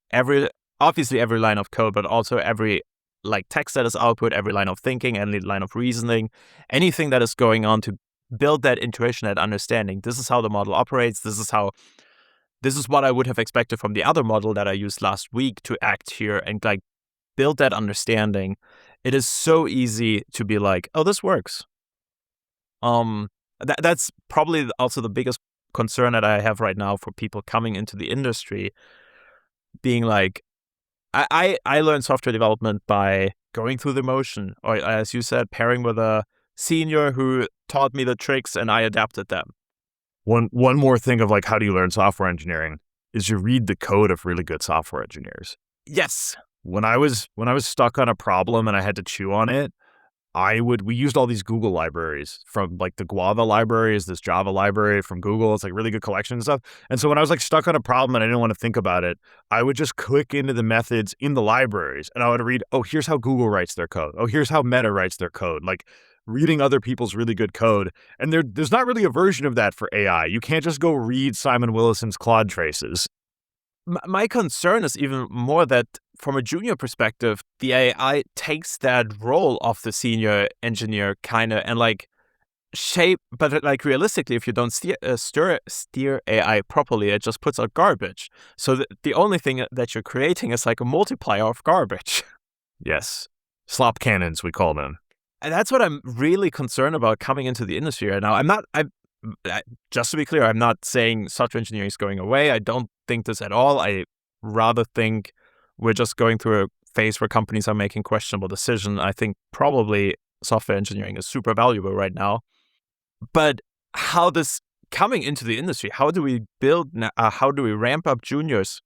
obviously every line of code, but also every like text that is output, every line of thinking, any line of reasoning, anything that is going on to build that intuition, that understanding. This is how the model operates. This is what I would have expected from the other model that I used last week to act here, and like build that understanding. It is so easy to be like, oh, this works. That's probably also the biggest concern that I have right now for people coming into the industry, being like, I learned software development by going through the motion, or as you said, pairing with a senior who taught me the tricks and I adapted them. One more thing of like, how do you learn software engineering is you read the code of really good software engineers. Yes. When I was stuck on a problem and I had to chew on it, we used all these Google libraries, from like the Guava library is this Java library from Google. It's like really good collection and stuff. And so when I was like stuck on a problem and I didn't want to think about it, I would just click into the methods in the libraries and I would read, oh, here's how Google writes their code. Oh, here's how Meta writes their code. Like reading other people's really good code. And there's not really a version of that for AI. You can't just go read Simon Willison's Claude traces. My concern is even more that from a junior perspective, the AI takes that role of the senior engineer kind of and like shape, but like realistically, if you don't steer AI properly, it just puts out garbage. So the only thing that you're creating is like a multiplier of garbage. Yes. Slop cannons, we call them. And that's what I'm really concerned about coming into the industry right now. Just to be clear, I'm not saying software engineering is going away. I don't think this at all. I rather think we're just going through a phase where companies are making questionable decisions. I think probably software engineering is super valuable right now. But how this coming into the industry, how do we ramp up juniors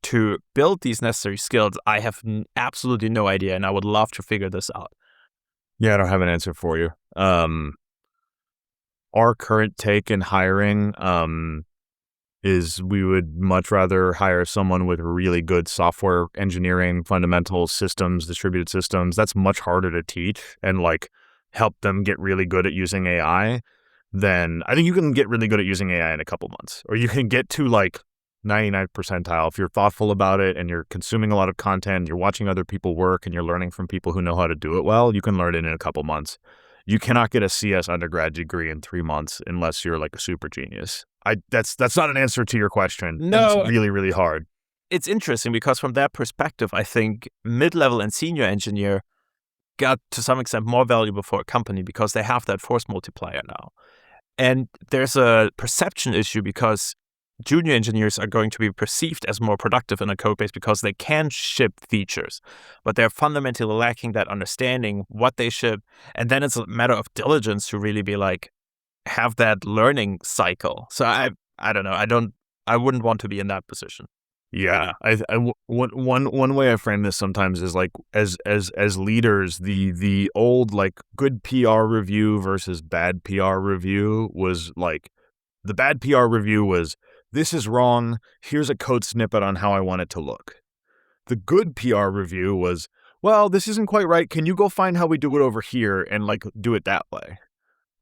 to build these necessary skills? I have absolutely no idea, and I would love to figure this out. Yeah, I don't have an answer for you. Our current take in hiring is we would much rather hire someone with really good software engineering fundamentals, systems, distributed systems. That's much harder to teach and like help them get really good at using AI. Then I think you can get really good at using AI in a couple months, or you can get to like 99th percentile if you're thoughtful about it and you're consuming a lot of content, you're watching other people work and you're learning from people who know how to do it well. You can learn it in a couple months. You cannot get a CS undergrad degree in 3 months unless you're like a super genius. That's not an answer to your question. No. It's really, really hard. it's interesting because from that perspective, I think mid-level and senior engineer got to some extent more valuable for a company because they have that force multiplier now. And there's a perception issue because junior engineers are going to be perceived as more productive in a code base because they can ship features, but they're fundamentally lacking that understanding what they ship. And then it's a matter of diligence to really be like, have that learning cycle. So I don't know. I wouldn't want to be in that position. Yeah, one way I frame this sometimes is like as leaders, the old like good PR review versus bad PR review was like, the bad PR review was, this is wrong, here's a code snippet on how I want it to look. The good PR review was, well, this isn't quite right, can you go find how we do it over here and like do it that way?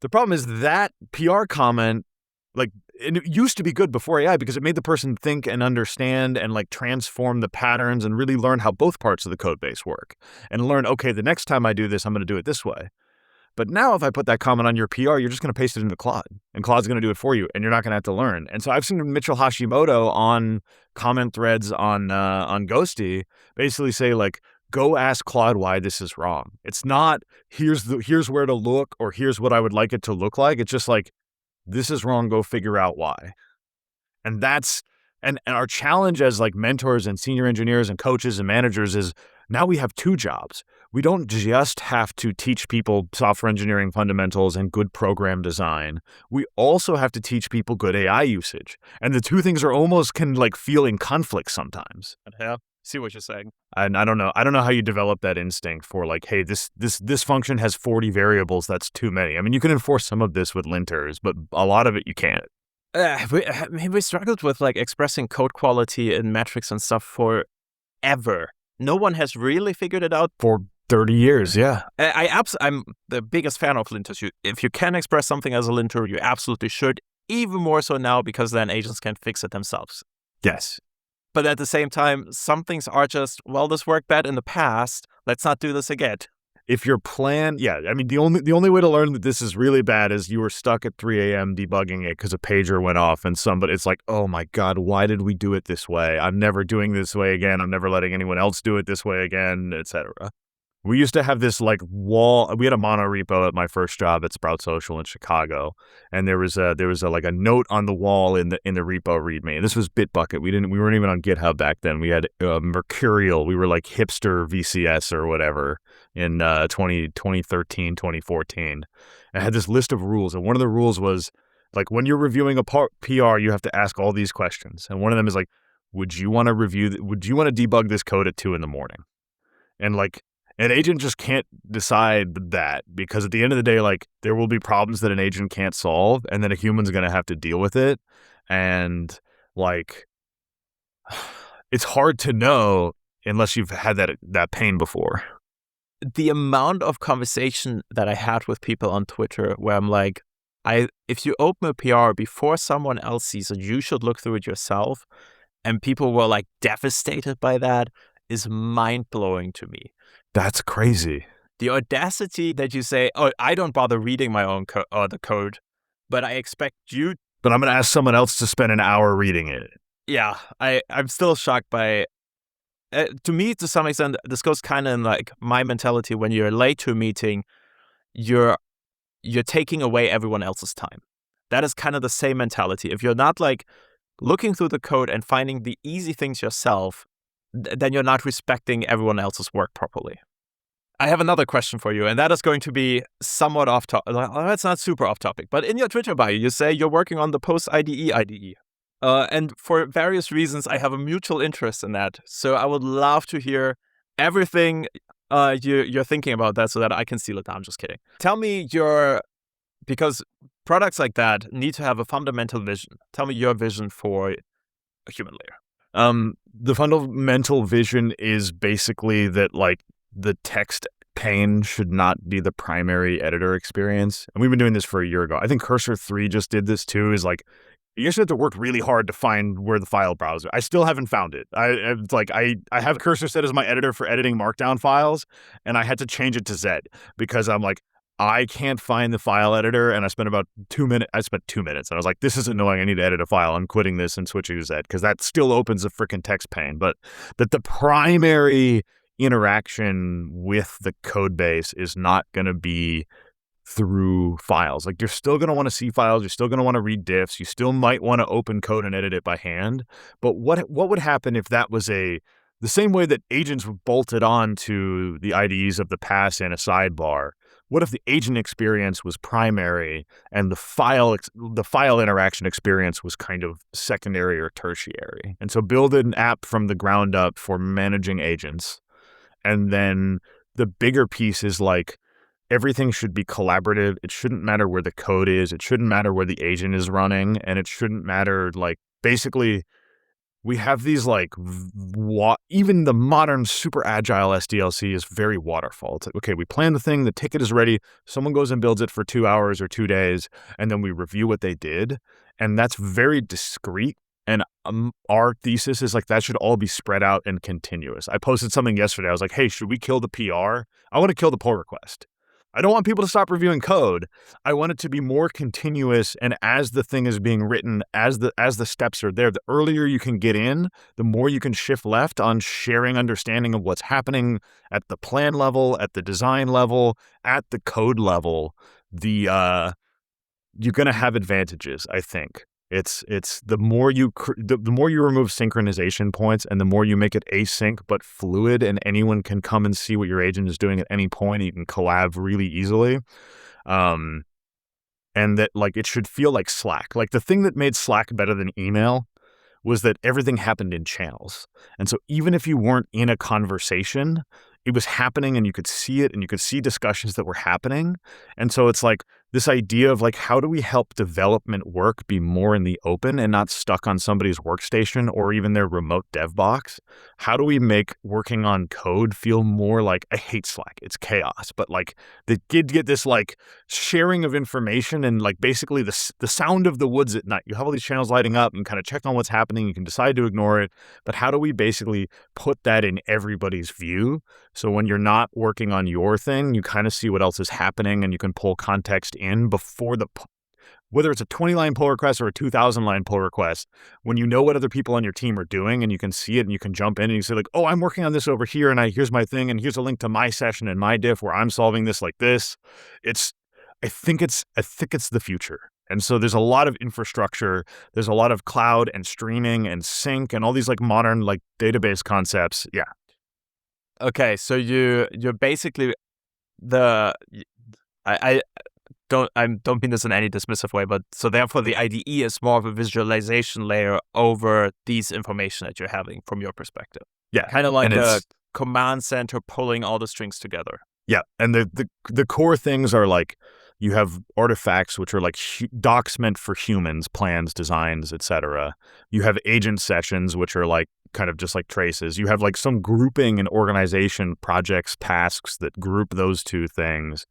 The problem is that PR comment, like, and it used to be good before AI because it made the person think and understand and like transform the patterns and really learn how both parts of the code base work and learn, okay, the next time I do this, I'm going to do it this way. But now if I put that comment on your PR, you're just going to paste it into Claude and Claude's going to do it for you and you're not going to have to learn. And so I've seen Mitchell Hashimoto on comment threads on Ghosty basically say like, go ask Claude why this is wrong. It's not here's where to look or here's what I would like it to look like. It's just like, this is wrong, go figure out why. And that's and our challenge as like mentors and senior engineers and coaches and managers is now we have two jobs. We don't just have to teach people software engineering fundamentals and good program design. We also have to teach people good AI usage. And the two things are almost can like feel in conflict sometimes. Yeah, see what you're saying. And I don't know how you develop that instinct for like, hey, this function has 40 variables. That's too many. I mean, you can enforce some of this with linters, but a lot of it you can't. We struggled with like expressing code quality and metrics and stuff forever. No one has really figured it out For 30 years, yeah. I'm the biggest fan of linters. If you can express something as a linter, you absolutely should. Even more so now because then agents can fix it themselves. Yes. But at the same time, some things are just, well, this worked bad in the past. Let's not do this again. If your plan, yeah, I mean, the only way to learn that this is really bad is you were stuck at 3 a.m. debugging it because a pager went off and it's like, oh my God, why did we do it this way? I'm never doing this way again. I'm never letting anyone else do it this way again, etc. We used to have this like wall. We had a mono repo at my first job at Sprout Social in Chicago, and there was a like a note on the wall in the repo README. And this was Bitbucket. We weren't even on GitHub back then. We had Mercurial. We were like hipster VCS or whatever in 2013, 2014. I had this list of rules, and one of the rules was like when you're reviewing a PR, you have to ask all these questions, and one of them is like, would you want to debug this code at 2 a.m? And like, an agent just can't decide that because at the end of the day, like there will be problems that an agent can't solve and then a human's going to have to deal with it. And like, it's hard to know unless you've had that pain before. The amount of conversation that I had with people on Twitter where I'm like, if you open a PR before someone else sees it, you should look through it yourself. And people were like devastated by that is mind-blowing to me. That's crazy. The audacity that you say, oh, I don't bother reading my own the code, but I expect you. But I'm going to ask someone else to spend an hour reading it. Yeah, I'm still shocked by. To me, to some extent, this goes kind of in like my mentality. When you're late to a meeting, you're taking away everyone else's time. That is kind of the same mentality. If you're not like looking through the code and finding the easy things yourself, then you're not respecting everyone else's work properly. I have another question for you, and that is going to be somewhat off topic. It's not super off topic, but in your Twitter bio, you say you're working on the post-IDE IDE. And for various reasons, I have a mutual interest in that. So I would love to hear everything you're thinking about that so that I can seal it down. I'm just kidding. Tell me because products like that need to have a fundamental vision. Tell me your vision for a human layer. The fundamental vision is basically that like the text pane should not be the primary editor experience. And we've been doing this for a year ago. I think Cursor 3 just did this too, is like, you just have to work really hard to find where the file browser. I still haven't found it. I have Cursor set as my editor for editing markdown files, and I had to change it to Z because I'm like, I can't find the file editor, and I spent about 2 minutes. I spent 2 minutes, and I was like, "This is annoying. I need to edit a file. I'm quitting this and switching to Z because that still opens a freaking text pane." But that the primary interaction with the code base is not going to be through files. Like, you're still going to want to see files. You're still going to want to read diffs. You still might want to open code and edit it by hand. But what would happen if that was the same way that agents were bolted on to the IDEs of the past in a sidebar? What if the agent experience was primary and the file interaction experience was kind of secondary or tertiary? And so build an app from the ground up for managing agents. And then the bigger piece is like, everything should be collaborative. It shouldn't matter where the code is. It shouldn't matter where the agent is running. And it shouldn't matter, like, basically, we have these, like, even the modern super agile SDLC is very waterfall. It's like, okay, we plan the thing, the ticket is ready, someone goes and builds it for 2 hours or 2 days, and then we review what they did. And that's very discrete. And our thesis is like that should all be spread out and continuous. I posted something yesterday. I was like, hey, should we kill the PR? I want to kill the pull request. I don't want people to stop reviewing code. I want it to be more continuous, and as the thing is being written, as the steps are there, the earlier you can get in, the more you can shift left on sharing understanding of what's happening at the plan level, at the design level, at the code level. You're going to have advantages, I think. It's the more you remove synchronization points and the more you make it async but fluid, and anyone can come and see what your agent is doing at any point. You can collab really easily. And that, like, it should feel like Slack. Like, the thing that made Slack better than email was that everything happened in channels. And so even if you weren't in a conversation, it was happening and you could see it and you could see discussions that were happening. And so it's like this idea of, like, how do we help development work be more in the open and not stuck on somebody's workstation or even their remote dev box? How do we make working on code feel more like, I hate Slack, it's chaos, but like they get this like sharing of information and like basically the sound of the woods at night. You have all these channels lighting up and kind of check on what's happening. You can decide to ignore it, but how do we basically put that in everybody's view? So when you're not working on your thing, you kind of see what else is happening and you can pull context in before whether it's a 20-line pull request or a 2,000-line pull request, when you know what other people on your team are doing and you can see it and you can jump in and you say, like, oh, I'm working on this over here and here's my thing and here's a link to my session and my diff where I'm solving this like this. I think it's the future. And so there's a lot of infrastructure. There's a lot of cloud and streaming and sync and all these like modern like database concepts. Yeah. Okay, so you're basically I don't mean this in any dismissive way, but so therefore the IDE is more of a visualization layer over these information that you're having from your perspective. Yeah, kind of like a command center pulling all the strings together. Yeah, and the core things are like you have artifacts, which are like docs meant for humans, plans, designs, etc. You have agent sessions, which are like kind of just like traces. You have like some grouping and organization projects, tasks that group those two things.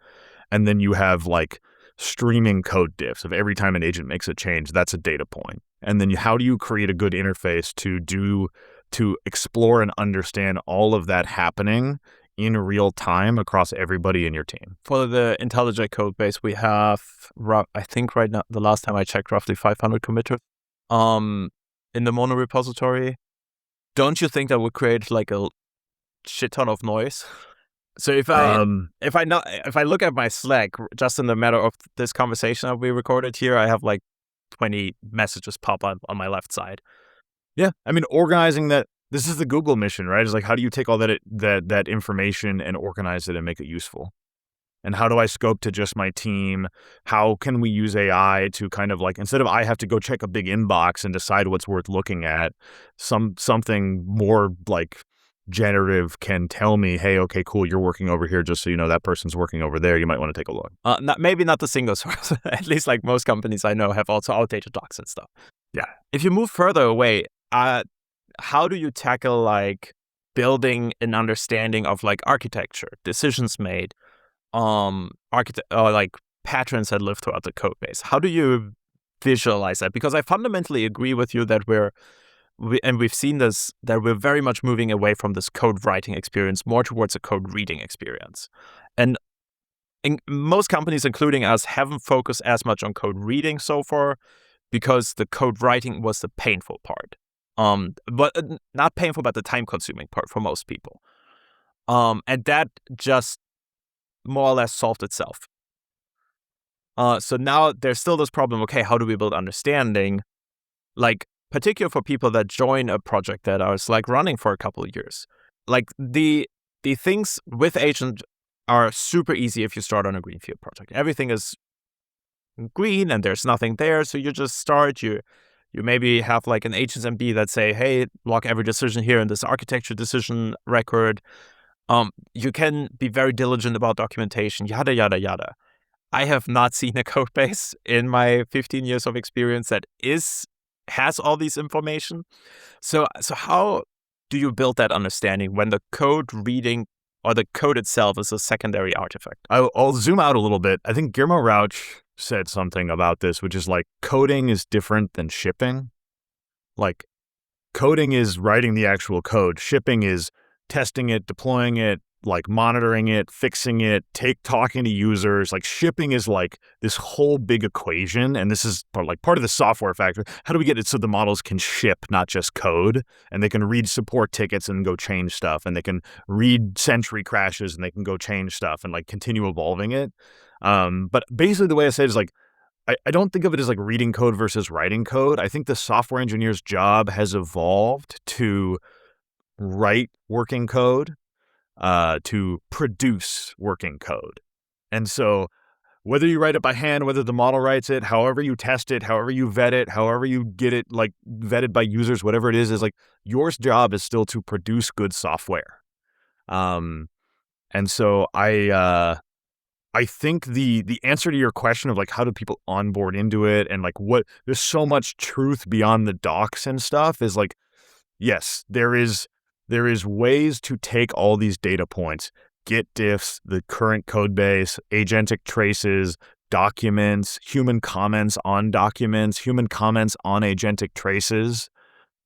And then you have like streaming code diffs of every time an agent makes a change, that's a data point. And then how do you create a good interface to explore and understand all of that happening in real time across everybody in your team? For the IntelliJ code base, we have, I think right now, the last time I checked, roughly 500 committers in the mono repository. Don't you think that would create like a shit ton of noise? So if I look at my Slack, just in the matter of this conversation that we recorded here, I have like 20 messages pop up on my left side. Yeah, I mean, organizing that. This is the Google mission, right? It's like, how do you take all that information and organize it and make it useful? And how do I scope to just my team? How can we use AI to kind of like, instead of I have to go check a big inbox and decide what's worth looking at, something more like generative can tell me, hey, okay, cool, you're working over here, just so you know that person's working over there. You might want to take a look. Maybe not the single source. At least like most companies I know have also outdated docs and stuff. Yeah. If you move further away, how do you tackle like building an understanding of like architecture, decisions made, or like patterns that live throughout the code base? How do you visualize that? Because I fundamentally agree with you that we've seen this, that we're very much moving away from this code writing experience more towards a code reading experience. And most companies, including us, haven't focused as much on code reading so far because the code writing was the painful part. But not painful, but the time-consuming part for most people. And that just more or less solved itself. So now there's still this problem. Okay, how do we build understanding? Like, particularly for people that join a project that is like running for a couple of years. Like the things with agent are super easy if you start on a greenfield project. Everything is green and there's nothing there, so you just start. You maybe have like an HSMB that say, hey, log every decision here in this architecture decision record. You can be very diligent about documentation, yada yada yada. I have not seen a code base in my 15 years of experience that has all these information. So how do you build that understanding when the code reading or the code itself is a secondary artifact? I'll zoom out a little bit. I think Guillermo Rauch said something about this, which is like coding is different than shipping. Like coding is writing the actual code. Shipping is testing it, deploying it, like monitoring it, fixing it, talking to users. Like shipping is like this whole big equation. And this is part of the software factor. How do we get it so the models can ship, not just code? And they can read support tickets and go change stuff. And they can read Sentry crashes and they can go change stuff and like continue evolving it. But basically the way I say it is like, I don't think of it as like reading code versus writing code. I think the software engineer's job has evolved to write working code, to produce working code. And so whether you write it by hand, whether the model writes it, however you test it, however you vet it, however you get it like vetted by users, whatever it is like your job is still to produce good software. And so I think the answer to your question of like how do people onboard into it and like what there's so much truth beyond the docs and stuff is like, yes, there is ways to take all these data points, Git diffs, the current code base, agentic traces, documents, human comments on documents, human comments on agentic traces,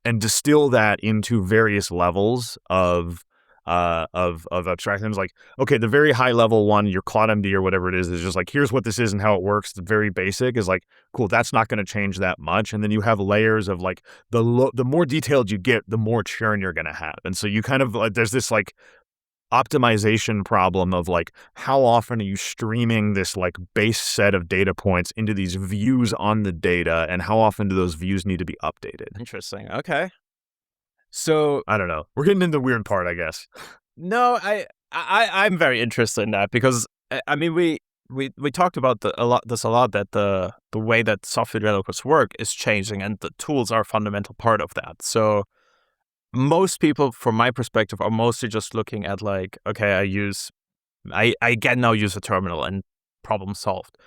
and distill that into various levels of abstractions. Like, okay, the very high level one, your CloudMD or whatever it is just like, here's what this is and how it works. The very basic is like, cool, that's not going to change that much. And then you have layers of like, the more detailed you get, the more churn you're going to have. And so you kind of like, there's this like optimization problem of like, how often are you streaming this like base set of data points into these views on the data, and how often do those views need to be updated? Interesting. Okay. So I don't know. We're getting into the weird part, I guess. No, I'm very interested in that because I mean we talked about a lot that the way that software developers work is changing and the tools are a fundamental part of that. So most people, from my perspective, are mostly just looking at like, okay, I can now use a terminal and problem solved.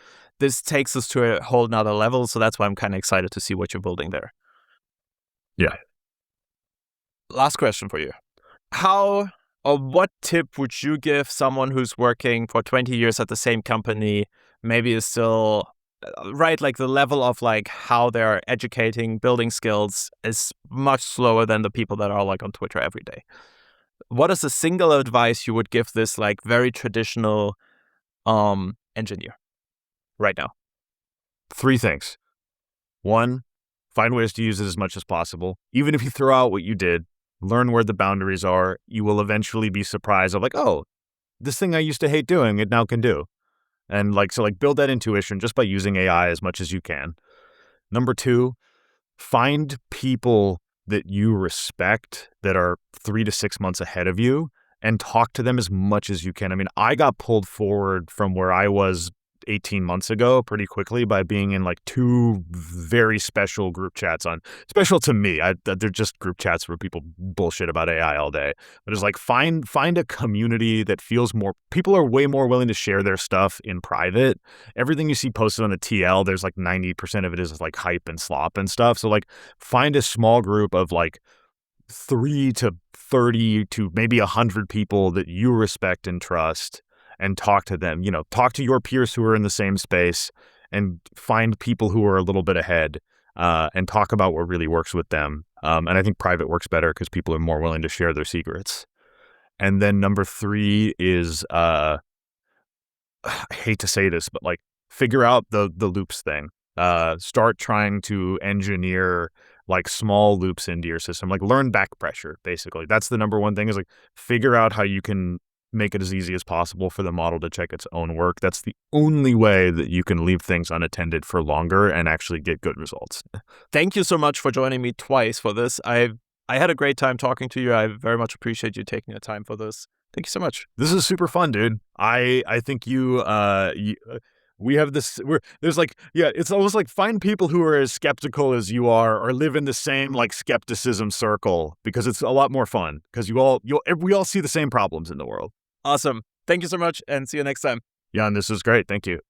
This takes us to a whole nother level, so that's why I'm kind of excited to see what you're building there. Yeah. Last question for you. How or what tip would you give someone who's working for 20 years at the same company, maybe is still, right, like the level of like how they're educating, building skills is much slower than the people that are like on Twitter every day. What is a single advice you would give this like very traditional engineer right now? 3 things. 1, find ways to use it as much as possible. Even if you throw out what you did, learn where the boundaries are. You will eventually be surprised of like, oh, this thing I used to hate doing, it now can do. And like, so like build that intuition just by using AI as much as you can. Number 2, find people that you respect that are 3 to 6 months ahead of you and talk to them as much as you can. I mean, I got pulled forward from where I was 18 months ago pretty quickly by being in like 2 very special group chats special to me. They're just group chats where people bullshit about AI all day. But it's like find a community that feels more, people are way more willing to share their stuff in private. Everything you see posted on the TL, there's like 90% of it is like hype and slop and stuff. So like find a small group of like 3 to 30 to maybe 100 people that you respect and trust, and talk to them. Talk to your peers who are in the same space and find people who are a little bit ahead, and talk about what really works with them. And I think private works better because people are more willing to share their secrets. And then number 3 is I hate to say this, but like figure out the loops thing. Start trying to engineer like small loops into your system. Like learn back pressure, basically. That's the number one thing, is like figure out how you can make it as easy as possible for the model to check its own work. That's the only way that you can leave things unattended for longer and actually get good results. Thank you so much for joining me twice for this. I had a great time talking to you. I very much appreciate you taking the time for this. Thank you so much. This is super fun, dude. I think we have this, there's like, yeah, it's almost like find people who are as skeptical as you are or live in the same like skepticism circle, because it's a lot more fun because we all see the same problems in the world. Awesome. Thank you so much and see you next time. Yeah, and this is great. Thank you.